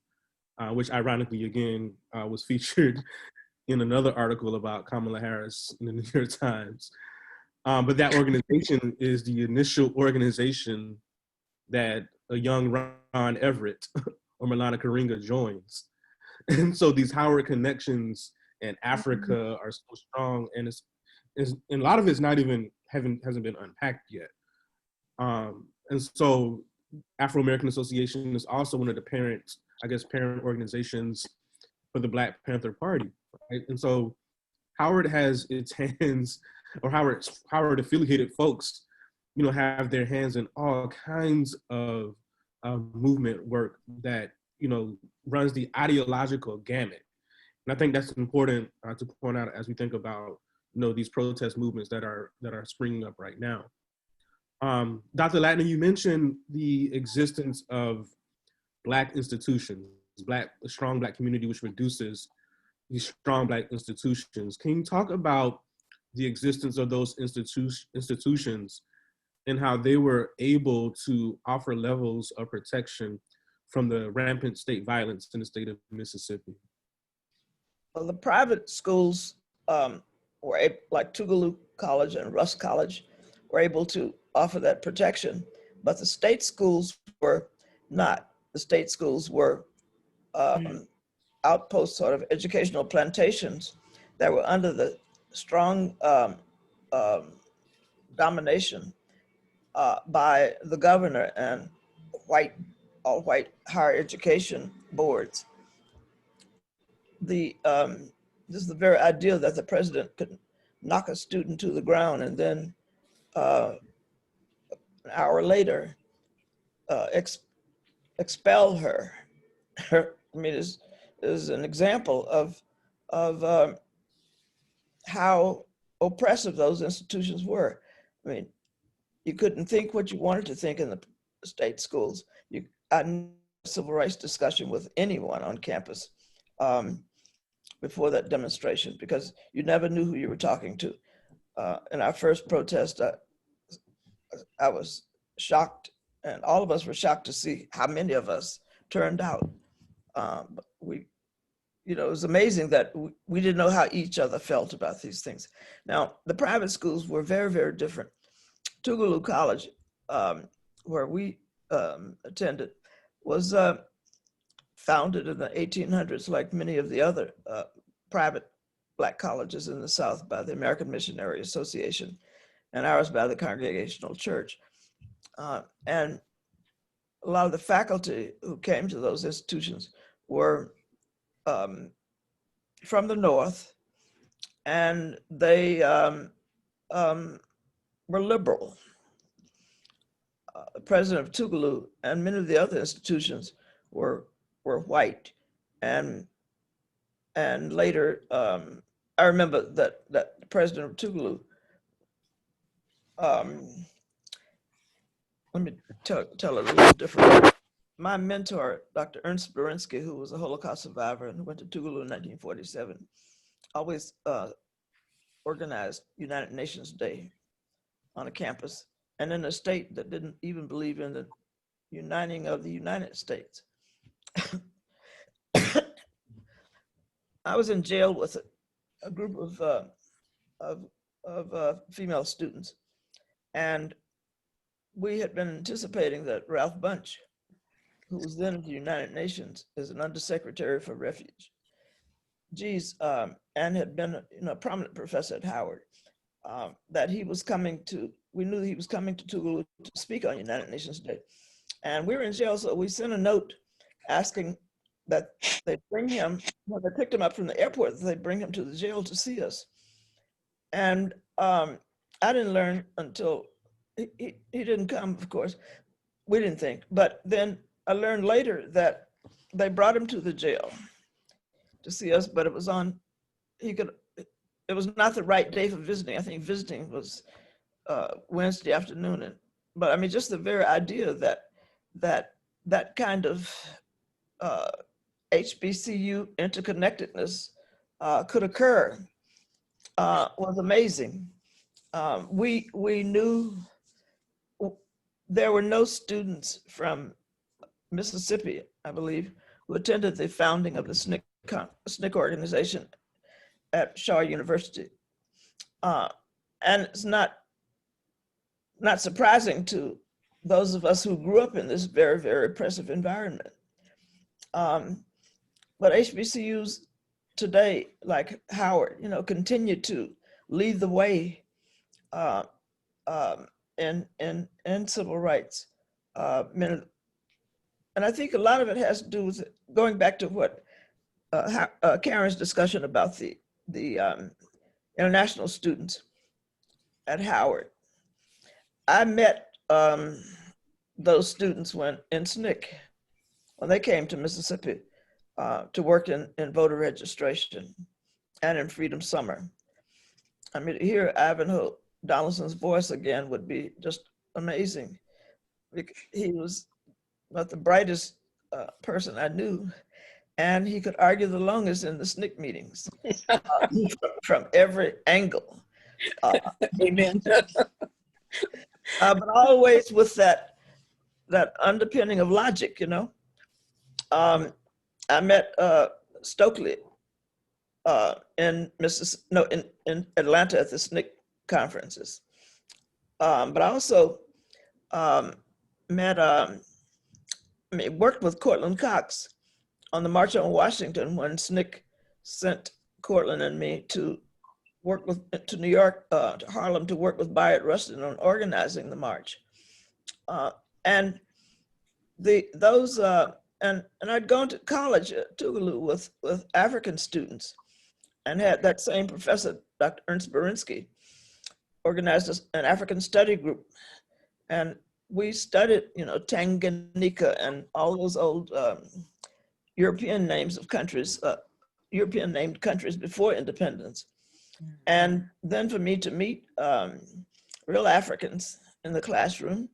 which ironically, again, was featured in another article about Kamala Harris in the New York Times. But that organization is the initial organization that a young Ron Everett or Malana Karinga joins. And so these Howard connections in Africa are so strong, and and a lot of it's not even hasn't been unpacked yet. And so Afro-American Association is also one of the parent organizations for the Black Panther Party, right? And so Howard has its hands, or Howard affiliated folks, have their hands in all kinds of movement work that, runs the ideological gamut. And I think that's important to point out as we think about, these protest movements that are springing up right now. Dr. Ladner, you mentioned the existence of Black institutions, a strong Black community, which reduces these strong Black institutions. Can you talk about the existence of those institutions and how they were able to offer levels of protection from the rampant state violence in the state of Mississippi? Well, the private schools like Tougaloo College and Rusk College were able to offer that protection, but the state schools were not. The state schools were outpost sort of educational plantations that were under the strong domination by the governor and all white higher education boards. This is the very idea that the president could knock a student to the ground and then an hour later expel her. I mean, is an example of how oppressive those institutions were. I mean, you couldn't think what you wanted to think in the state schools. I had no civil rights discussion with anyone on campus before that demonstration because you never knew who you were talking to. In our first protest, I was shocked, and all of us were shocked to see how many of us turned out. It was amazing that we didn't know how each other felt about these things. Now, the private schools were very, very different. Tougaloo College, where we attended, was founded in the 1800s, like many of the other private Black colleges in the South, by the American Missionary Association, and ours by the Congregational Church. And a lot of the faculty who came to those institutions were from the North, and they were liberal. The president of Tougaloo and many of the other institutions were white, and later I remember that the president of Tougaloo. Let me tell it a little different. My mentor, Dr. Ernst Berensky, who was a Holocaust survivor and went to Tougaloo in 1947, always organized United Nations Day on a campus and in a state that didn't even believe in the uniting of the United States. I was in jail with a group of female students, and we had been anticipating that Ralph Bunche, who was then at the United Nations as an undersecretary for refugees, and had been a prominent professor at Howard, that he was coming to, we knew he was coming to Tougaloo to speak on United Nations Day. And we were in jail, so we sent a note asking that they bring him, when they picked him up from the airport, they bring him to the jail to see us. And I didn't learn until, he didn't come, of course, we didn't think, but then I learned later that they brought him to the jail to see us, but it was it was not the right day for visiting. I think visiting was Wednesday afternoon. But I mean, just the very idea that kind of HBCU interconnectedness could occur was amazing. We knew there were no students from Mississippi, I believe, who attended the founding of the SNCC organization at Shaw University. And it's not surprising to those of us who grew up in this very, very oppressive environment. But HBCUs today, like Howard, continue to lead the way in civil rights. And I think a lot of it has to do with going back to what Karen's discussion about the international students at Howard. I met those students in SNCC, when they came to Mississippi to work in voter registration and in Freedom Summer. I mean, to hear Ivanhoe Donaldson's voice again would be just amazing. He was about the brightest person I knew, and he could argue the longest in the SNCC meetings from every angle. Amen. But always with that underpinning of logic, you know. I met Stokely in Atlanta at the SNCC conferences. But I also worked with Cortland Cox on the March on Washington when SNCC sent Cortland and me to New York, to Harlem, to work with Bayard Rustin on organizing the march. And I'd gone to college at Tougaloo with African students, and had that same professor, Dr. Ernst Berinsky, organized an African study group. And we studied, Tanganyika and all those old European names of countries, European named countries before independence. And then for me to meet real Africans in the classroom,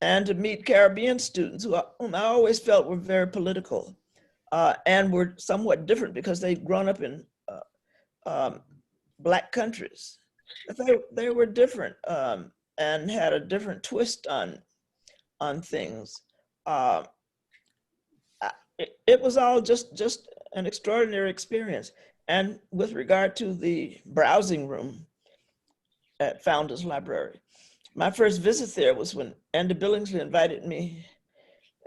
and to meet Caribbean students whom I always felt were very political and were somewhat different because they'd grown up in Black countries. They were different and had a different twist on things. It was all just an extraordinary experience. And with regard to the browsing room at Founders Library, my first visit there was when Andy Billingsley invited me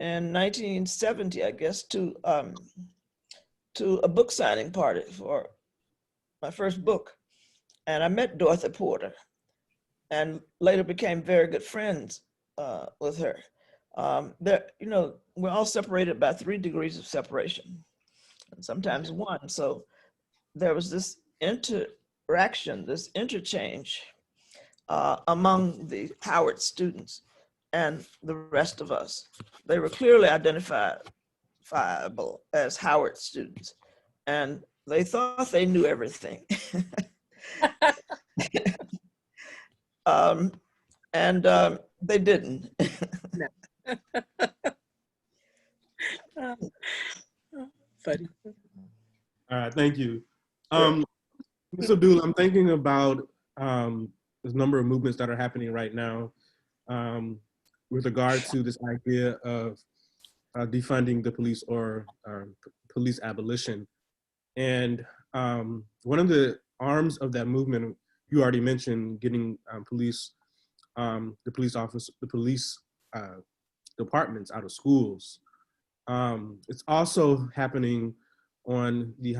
in 1970, I guess, to a book signing party for my first book. And I met Dorothy Porter and later became very good friends with her. We're all separated by 3 degrees of separation, and sometimes 1. So there was this interaction, this interchange among the Howard students and the rest of us. They were clearly identifiable as Howard students, and they thought they knew everything. They didn't. Funny. All right, thank you. Ms. Abdullah, I'm thinking about there's a number of movements that are happening right now with regard to this idea of defunding the police or police abolition. And one of the arms of that movement, you already mentioned, getting the police departments out of schools. It's also happening on the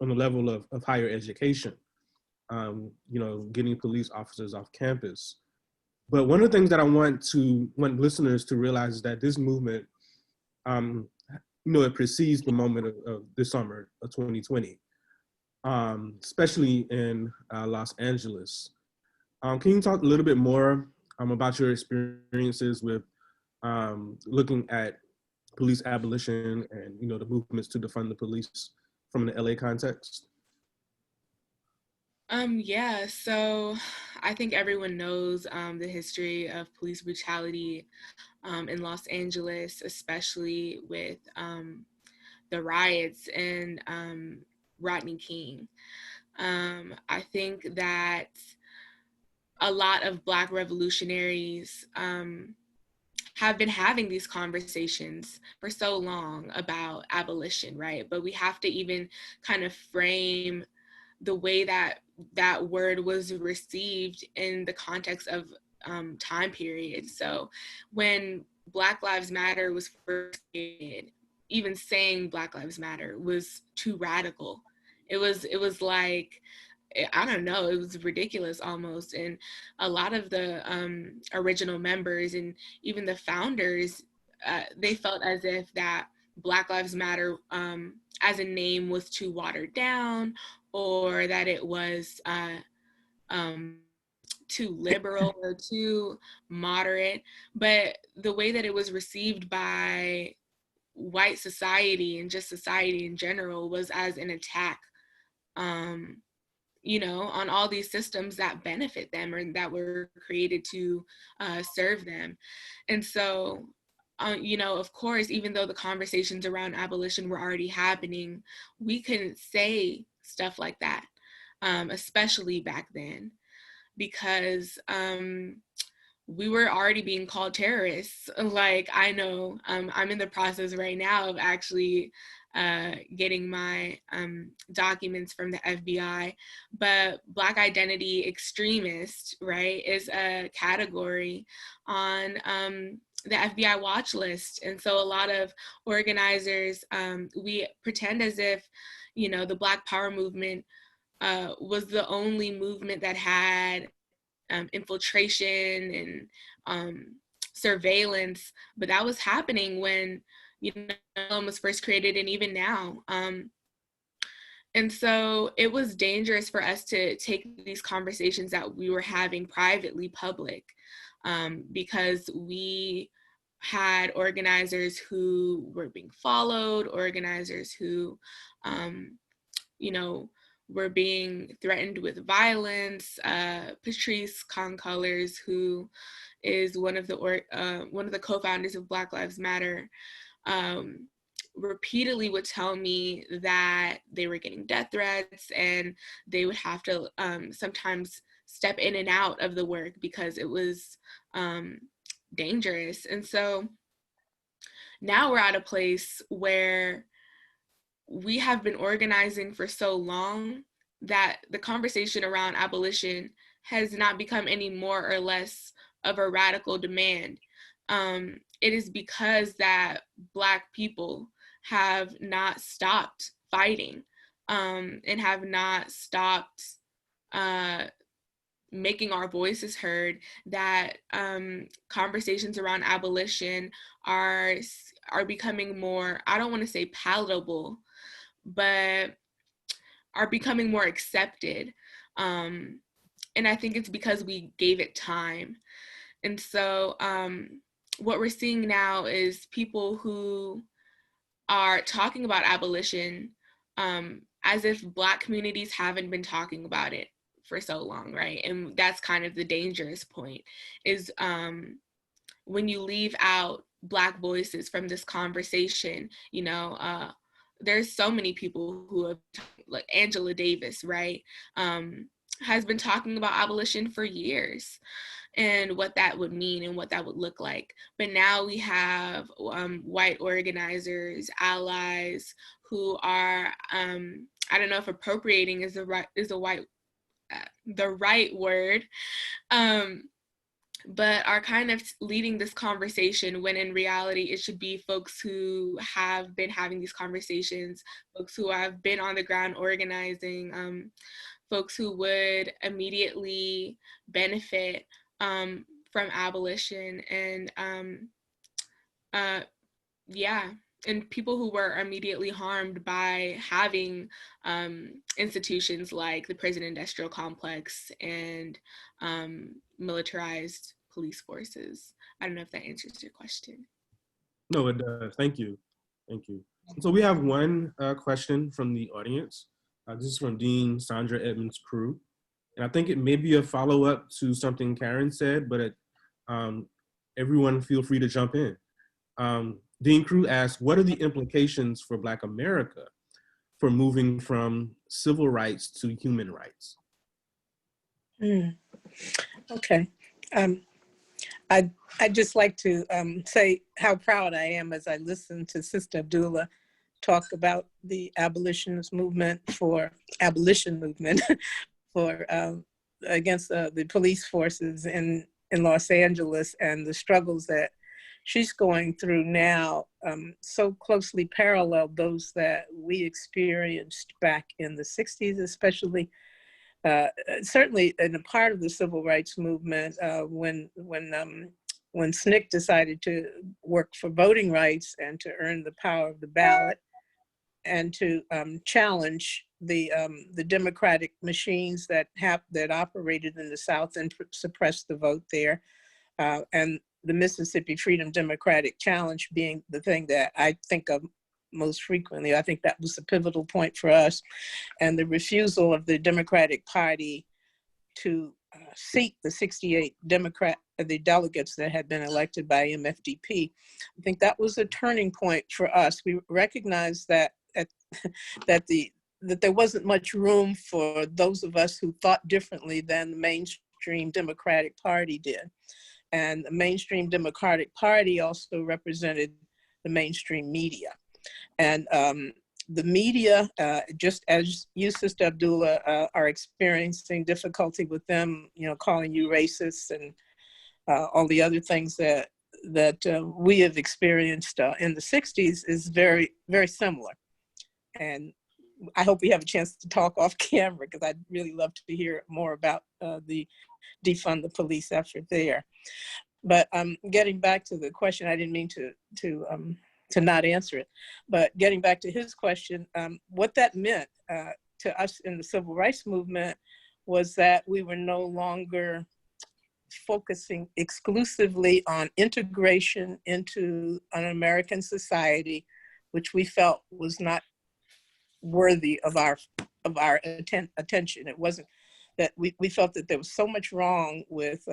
level of higher education. Getting police officers off campus. But one of the things that I want listeners to realize is that this movement, it precedes the moment of this summer of 2020, especially in Los Angeles. Can you talk a little bit more about your experiences with looking at police abolition and, the movements to defund the police from the LA context? Yeah, so I think everyone knows the history of police brutality in Los Angeles, especially with the riots and Rodney King. I think that a lot of Black revolutionaries have been having these conversations for so long about abolition, right? But we have to even kind of frame the way that that word was received in the context of time period. So when Black Lives Matter was first created, even saying Black Lives Matter was too radical. It was like, I don't know, it was ridiculous almost. And a lot of the original members and even the founders, they felt as if that Black Lives Matter as a name was too watered down, or that it was too liberal or too moderate. But the way that it was received by white society and just society in general was as an attack, you know, on all these systems that benefit them or that were created to serve them. And so, you know, of course, even though the conversations around abolition were already happening, we couldn't say stuff like that, especially back then, because we were already being called terrorists. Like, I know I'm in the process right now of actually getting my documents from the FBI, but Black identity extremist, right, is a category on the FBI watch list. And so a lot of organizers, we pretend as if, you know, the Black Power movement was the only movement that had infiltration and surveillance, but that was happening when, you know, was first created and even now. And so it was dangerous for us to take these conversations that we were having privately public, because we had organizers who were being followed, organizers who, you know, were being threatened with violence. Patrice Concolors, who is one of the co-founders of Black Lives Matter, repeatedly would tell me that they were getting death threats and they would have to sometimes step in and out of the work because it was dangerous. And so now we're at a place where we have been organizing for so long that the conversation around abolition has not become any more or less of a radical demand. It is because that Black people have not stopped fighting and have not stopped making our voices heard, that conversations around abolition are becoming more, I don't want to say palatable, but are becoming more accepted. And I think it's because we gave it time. And so what we're seeing now is people who are talking about abolition as if Black communities haven't been talking about it for so long, right? And that's kind of the dangerous point, is when you leave out Black voices from this conversation. You know, there's so many people who have, like Angela Davis, right, has been talking about abolition for years and what that would mean and what that would look like. But now we have white organizers, allies, who are, I don't know if appropriating is the right word, but are kind of leading this conversation when in reality it should be folks who have been having these conversations, folks who have been on the ground organizing, folks who would immediately benefit from abolition, and and people who were immediately harmed by having institutions like the prison industrial complex and militarized police forces. I don't know if that answers your question. No, it does. Thank you. Thank you. So we have one question from the audience. This is from Dean Sandra Edmonds Crew. And I think it may be a follow-up to something Karen said, but everyone feel free to jump in. Dean Crew asks, what are the implications for Black America for moving from civil rights to human rights? Okay. I'd just like to say how proud I am as I listen to Sister Abdullah talk about the abolitionist movement for against the police forces in Los Angeles, and the struggles that she's going through now so closely parallel those that we experienced back in the 60s, especially certainly in a part of the civil rights movement when SNCC decided to work for voting rights and to earn the power of the ballot and to challenge the democratic machines that operated in the South and suppressed the vote there, and the Mississippi Freedom Democratic Challenge being the thing that I think of most frequently. I think that was a pivotal point for us, and the refusal of the Democratic Party to seat the 68 the delegates that had been elected by MFDP. I think that was a turning point for us. We recognized that that there wasn't much room for those of us who thought differently than the mainstream Democratic Party did. And the mainstream Democratic Party also represented the mainstream media. And the media, just as you, Sister Abdullah, are experiencing difficulty with them, calling you racist and all the other things that we have experienced in the 60s is very, very similar. And I hope we have a chance to talk off camera, because I'd really love to hear more about the defund the police effort there. But getting back to the question, I didn't mean to not answer it, but getting back to his question, what that meant to us in the civil rights movement was that we were no longer focusing exclusively on integration into an American society, which we felt was not worthy of our attention. It wasn't that we felt that there was so much wrong with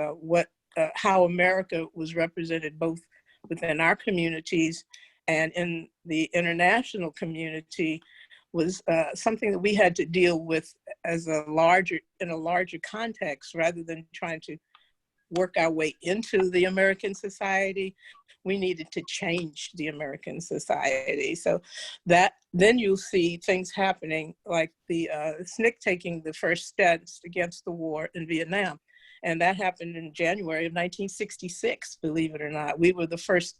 how America was represented both within our communities and in the international community was something that we had to deal with in a larger context, rather than trying to work our way into the American society. We needed to change the American society. So then you'll see things happening like the SNCC taking the first steps against the war in Vietnam. And that happened in January of 1966, believe it or not. We were the first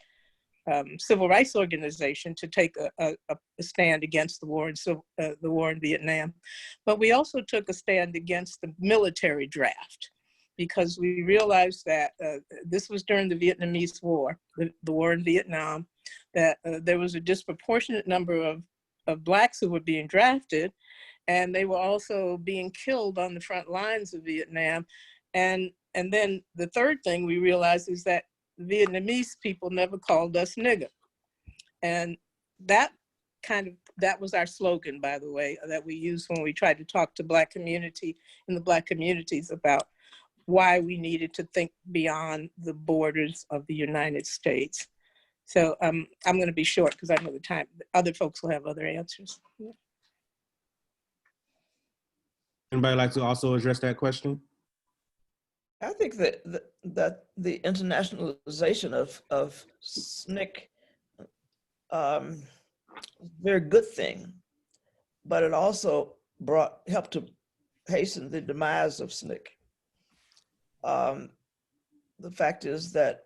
civil rights organization to take a stand against the war in Vietnam. But we also took a stand against the military draft, because we realized that this was during the Vietnamese War, the war in Vietnam, that there was a disproportionate number of Blacks who were being drafted, and they were also being killed on the front lines of Vietnam. And then the third thing we realized is that Vietnamese people never called us nigger. And that was our slogan, by the way, that we used when we tried to talk to Black community in the Black communities about why we needed to think beyond the borders of the United States. So I'm going to be short because I know the time. Other folks will have other answers. Anybody like to also address that question? I think that the internationalization of SNCC is a very good thing, but it also helped to hasten the demise of SNCC. The fact is that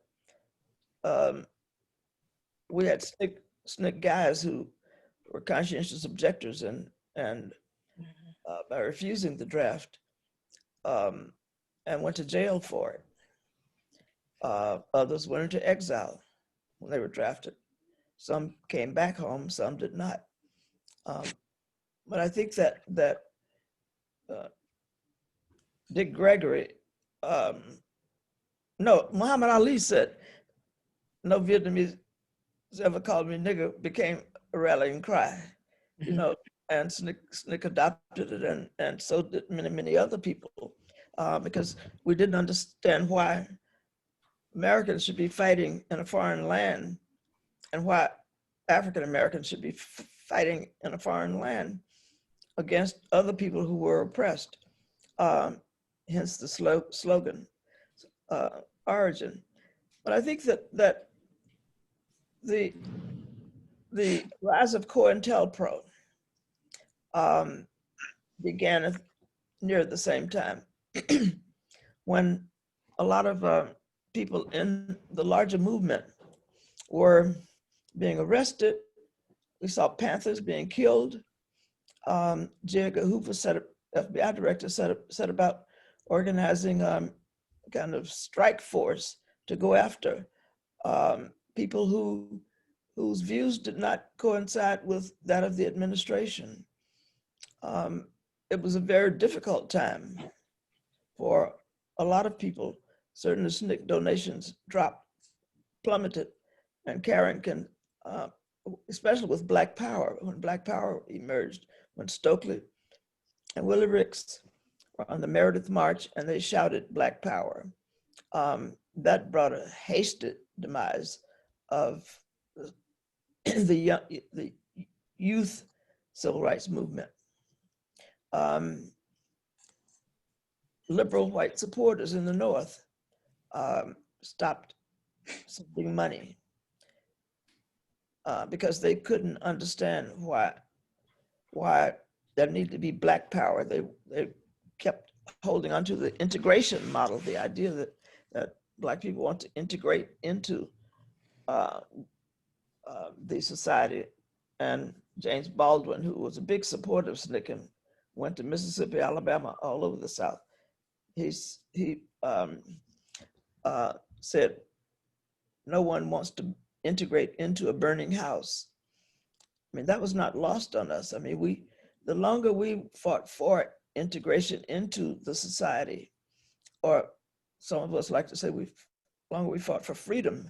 we had SNCC guys who were conscientious objectors and by refusing the draft, and went to jail for it. Others went into exile when they were drafted. Some came back home, some did not. But I think that Dick Gregory, Muhammad Ali said, "No Vietnamese ever called me nigger," became a rallying cry, and SNCC adopted it, and so did many, many other people. Because we didn't understand why Americans should be fighting in a foreign land and why African Americans should be fighting in a foreign land against other people who were oppressed. Hence the slogan origin. But I think that the rise of COINTELPRO began near the same time, when a lot of people in the larger movement were being arrested. We saw Panthers being killed. J. Edgar Hoover, FBI director, set about organizing kind of strike force to go after people whose views did not coincide with that of the administration. It was a very difficult time for a lot of people. Certainly SNCC donations plummeted, and Carrington especially with Black Power, when Black Power emerged, when Stokely and Willie Ricks were on the Meredith March and they shouted Black Power. That brought a hasty demise of the youth civil rights movement. Liberal white supporters in the North stopped sending money because they couldn't understand why there needed to be Black Power. They kept holding on to the integration model, the idea that Black people want to integrate into the society. And James Baldwin, who was a big supporter of SNCC and went to Mississippi, Alabama, all over the South, he said, no one wants to integrate into a burning house. I mean, that was not lost on us. I mean, the longer we fought for integration into the society, or some of us like to say the longer we fought for freedom,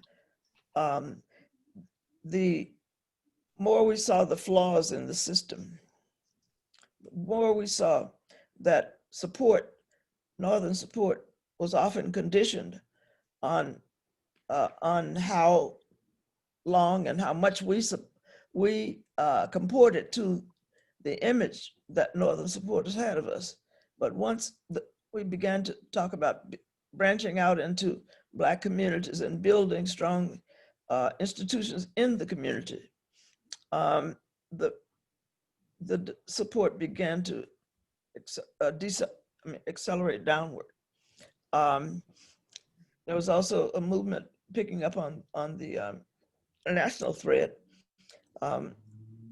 the more we saw the flaws in the system, the more we saw that support, Northern support, was often conditioned on how long and how much we comported to the image that Northern supporters had of us. But once we began to talk about branching out into Black communities and building strong institutions in the community, the support began to accelerate downward. There was also a movement picking up on the national thread.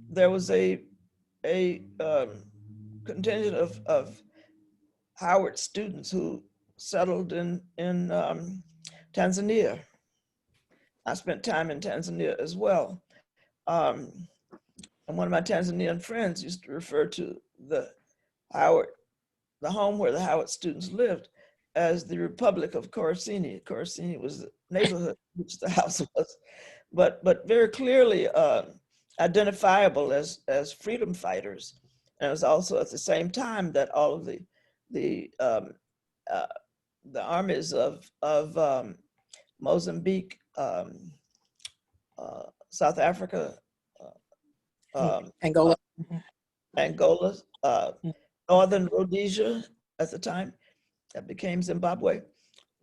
There was a contingent of Howard students who settled in Tanzania. I spent time in Tanzania as well. And one of my Tanzanian friends used to refer to the home where the Howard students lived as the Republic of Coruscini. Coruscini was the neighborhood which the house was, but very clearly identifiable as freedom fighters. And it was also at the same time that all of the armies of Mozambique, South Africa, Angola, Angola, Northern Rhodesia at the time, that became Zimbabwe.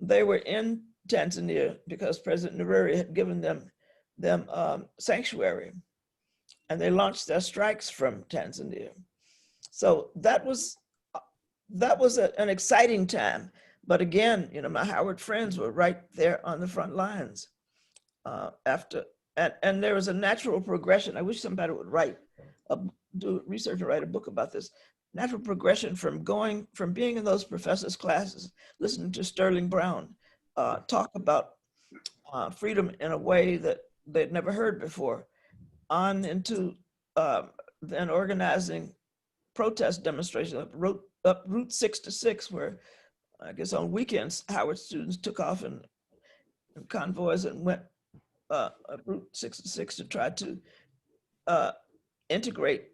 They were in Tanzania because President Nyerere had given them sanctuary, and they launched their strikes from Tanzania. So that was an exciting time. But again, my Howard friends were right there on the front lines and there was a natural progression. I wish somebody would do research and write a book about this. Natural progression from being in those professors' classes, listening to Sterling Brown talk about freedom in a way that they'd never heard before, on into then organizing protest demonstrations up Route 66, where I guess on weekends, Howard students took off in convoys and went up Route 66 to try to integrate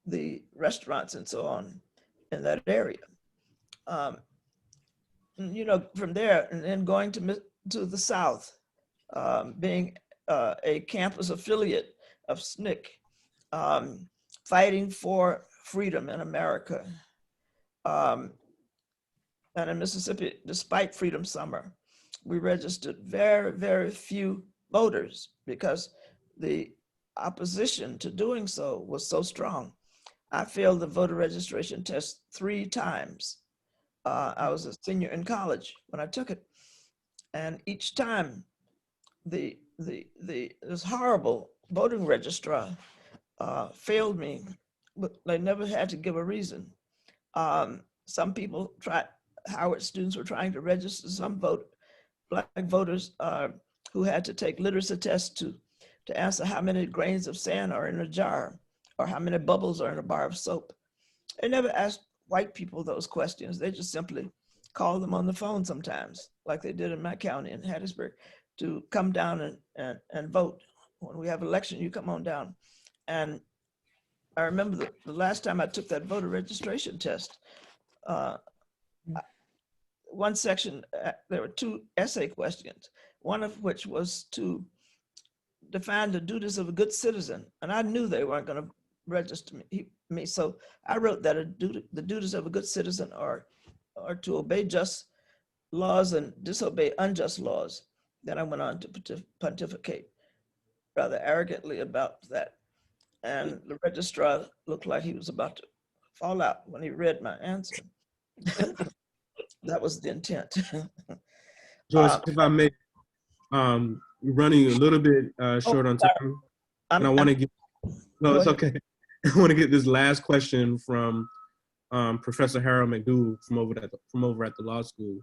the restaurants and so on in that area. And, from there, and then going to the South, being a campus affiliate of SNCC, fighting for freedom in America. And in Mississippi, despite Freedom Summer, we registered very, very few voters because the opposition to doing so was so strong. I failed the voter registration test 3 times. I was a senior in college when I took it. And each time this horrible voting registrar failed me, but they never had to give a reason. Some people Howard students were trying to register some Black voters who had to take literacy tests to answer how many grains of sand are in a jar or how many bubbles are in a bar of soap. They never asked white people those questions. They just simply called them on the phone sometimes, like they did in my county in Hattiesburg, to come down and vote when we have election, you come on down. And I remember the last time I took that voter registration test, one section, there were 2 essay questions, one of which was to define the duties of a good citizen. And I knew they weren't going to register me. So I wrote that the duties of a good citizen are to obey just laws and disobey unjust laws. Then I went on to pontificate rather arrogantly about that. And the registrar looked like he was about to fall out when he read my answer. That was the intent. Joyce, if I may, running a little bit short on time, and I want to get, no, it's okay. I want to get this last question from Professor Harold McDougall from over at the law school.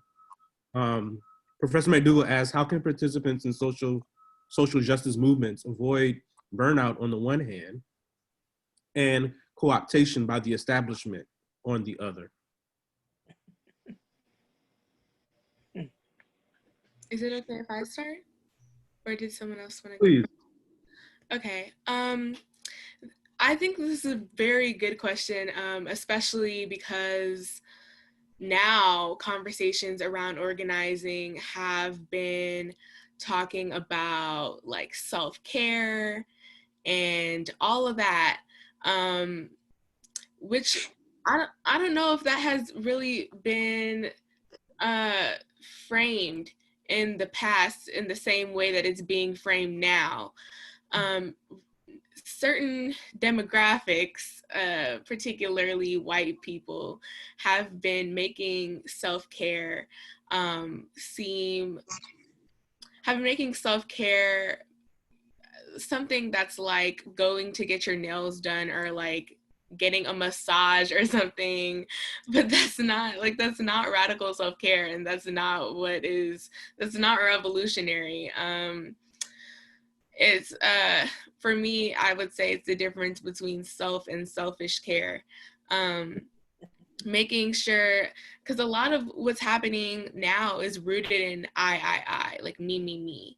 Professor McDougall asks, how can participants in social justice movements avoid burnout on the one hand and co-optation by the establishment on the other? Is it okay if I start? Or did someone else want to? Please. Okay. I think this is a very good question, especially because now conversations around organizing have been talking about like self-care and all of that, which I don't know if that has really been framed in the past in the same way that it's being framed now. Certain demographics, particularly white people, have been making self-care something that's like going to get your nails done or like getting a massage or something, but that's not radical self-care, and that's not revolutionary. It's for me, I would say it's the difference between self and selfish care. Making sure, because a lot of what's happening now is rooted in I, like me.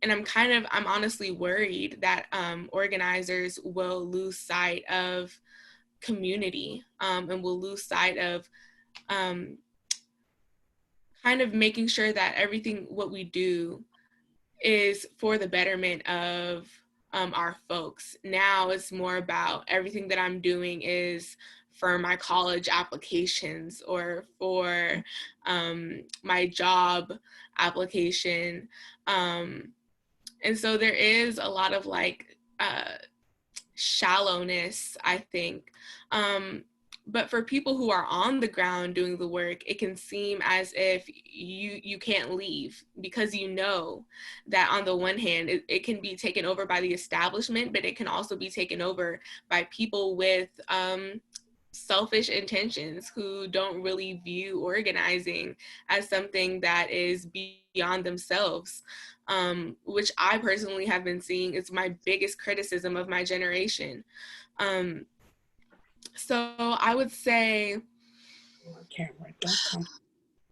And I'm honestly worried that organizers will lose sight of community, and will lose sight of kind of making sure that everything what we do is for the betterment of our folks. Now it's more about everything that I'm doing is for my college applications or for my job application. And so there is a lot of like shallowness, I think. But for people who are on the ground doing the work, it can seem as if you can't leave, because you know that on the one hand, it can be taken over by the establishment, but it can also be taken over by people with selfish intentions who don't really view organizing as something that is beyond themselves, which I personally have been seeing is my biggest criticism of my generation. So I would say,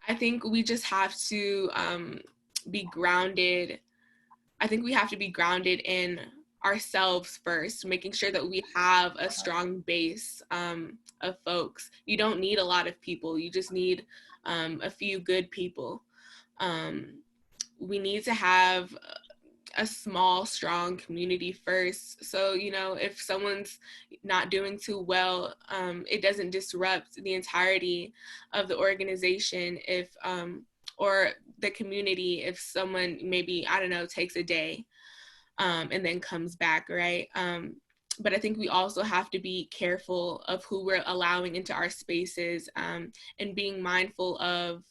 I think we just have to be grounded. I think we have to be grounded in ourselves first, making sure that we have a strong base of folks. You don't need a lot of people. You just need a few good people. We need to have a small, strong community first. So, you know, if someone's not doing too well, it doesn't disrupt the entirety of the organization if, or the community, if someone maybe, I don't know, takes a day and then comes back, right? But I think we also have to be careful of who we're allowing into our spaces, and being mindful of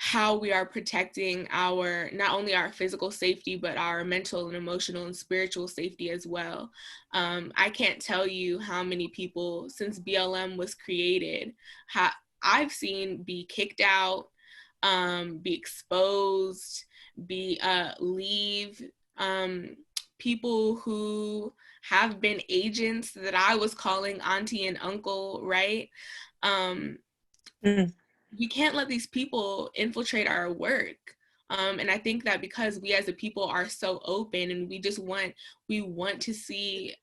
how we are protecting not only our physical safety, but our mental and emotional and spiritual safety as well. I can't tell you how many people since BLM was created, I've seen be kicked out, be exposed, leave, people who have been agents that I was calling auntie and uncle, right? We can't let these people infiltrate our work. And I think that because we as a people are so open and we want to see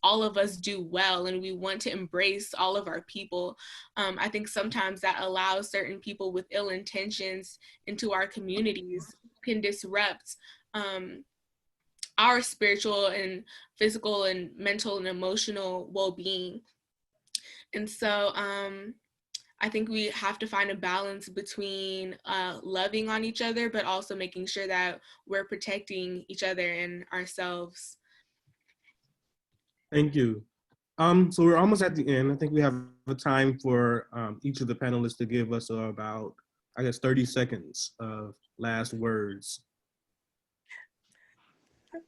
all of us do well, and we want to embrace all of our people. I think sometimes that allows certain people with ill intentions into our communities can disrupt our spiritual and physical and mental and emotional well-being. And so I think we have to find a balance between loving on each other, but also making sure that we're protecting each other and ourselves. Thank you. So we're almost at the end. I think we have a time for each of the panelists to give us about, I guess, 30 seconds of last words.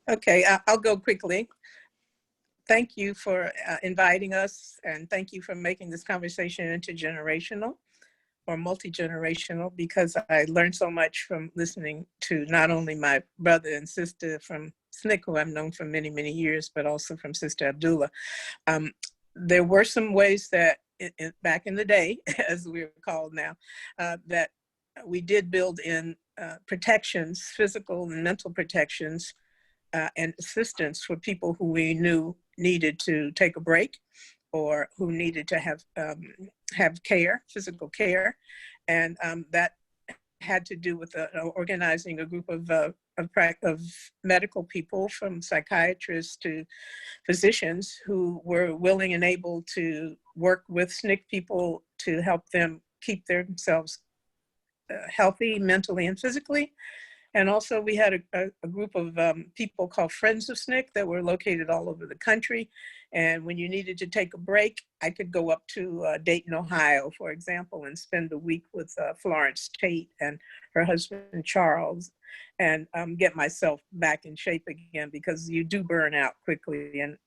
Okay, I'll go quickly. Thank you for inviting us, and thank you for making this conversation intergenerational or multi-generational, because I learned so much from listening to not only my brother and sister from SNCC, who I've known for many, many years, but also from Sister Abdullah. There were some ways that back in the day, as we're called now, that we did build in protections, physical and mental protections, and assistance for people who we knew needed to take a break or who needed to have care, physical care. And that had to do with organizing a group of medical people, from psychiatrists to physicians, who were willing and able to work with SNCC people to help them keep themselves healthy mentally and physically. And also we had a group of people called Friends of SNCC that were located all over the country. And when you needed to take a break, I could go up to Dayton, Ohio, for example, and spend a week with Florence Tate and her husband, Charles, and get myself back in shape again, because you do burn out quickly. And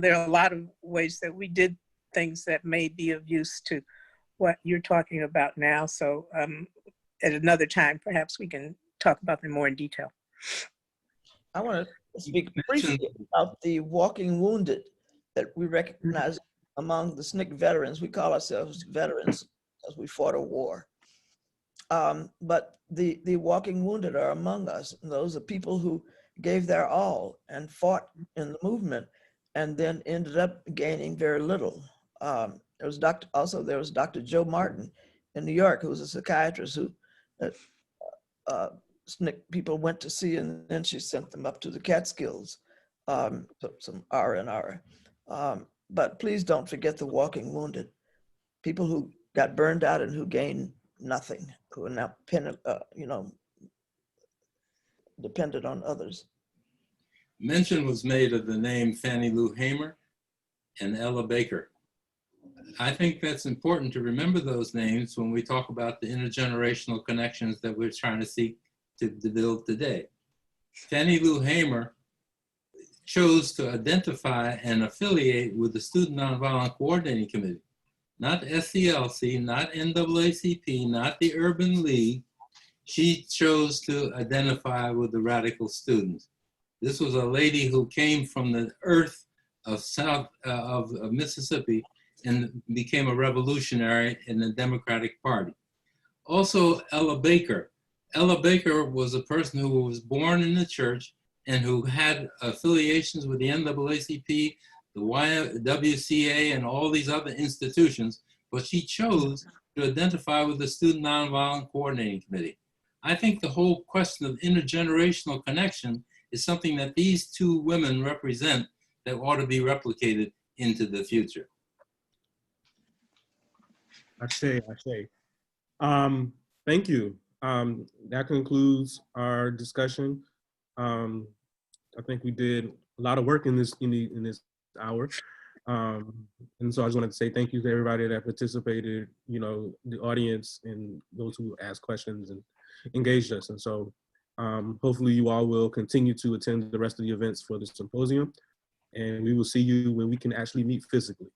there are a lot of ways that we did things that may be of use to what you're talking about now. So at another time, perhaps we can talk about them more in detail. I want to speak briefly about the walking wounded that we recognize among the SNCC veterans. We call ourselves veterans because we fought a war. But the walking wounded are among us. And those are people who gave their all and fought in the movement and then ended up gaining very little. There was Dr. Joe Martin in New York, who was a psychiatrist who SNCC people went to see, and then she sent them up to the Catskills, some R&R. But please don't forget the walking wounded, people who got burned out and who gained nothing, who are now dependent on others. Mention was made of the name Fannie Lou Hamer and Ella Baker. I think that's important to remember those names when we talk about the intergenerational connections that we're trying to seek to build today. Fannie Lou Hamer chose to identify and affiliate with the Student Nonviolent Coordinating Committee, not SCLC, not NAACP, not the Urban League. She chose to identify with the radical students. This was a lady who came from the earth of of Mississippi and became a revolutionary in the Democratic Party. Also, Ella Baker. Ella Baker was a person who was born in the church and who had affiliations with the NAACP, the YWCA, and all these other institutions, but she chose to identify with the Student Nonviolent Coordinating Committee. I think the whole question of intergenerational connection is something that these two women represent that ought to be replicated into the future. Ashe. Thank you. That concludes our discussion. I think we did a lot of work in this hour. And so I just wanted to say thank you to everybody that participated, the audience and those who asked questions and engaged us. And so hopefully you all will continue to attend the rest of the events for the symposium, and we will see you when we can actually meet physically.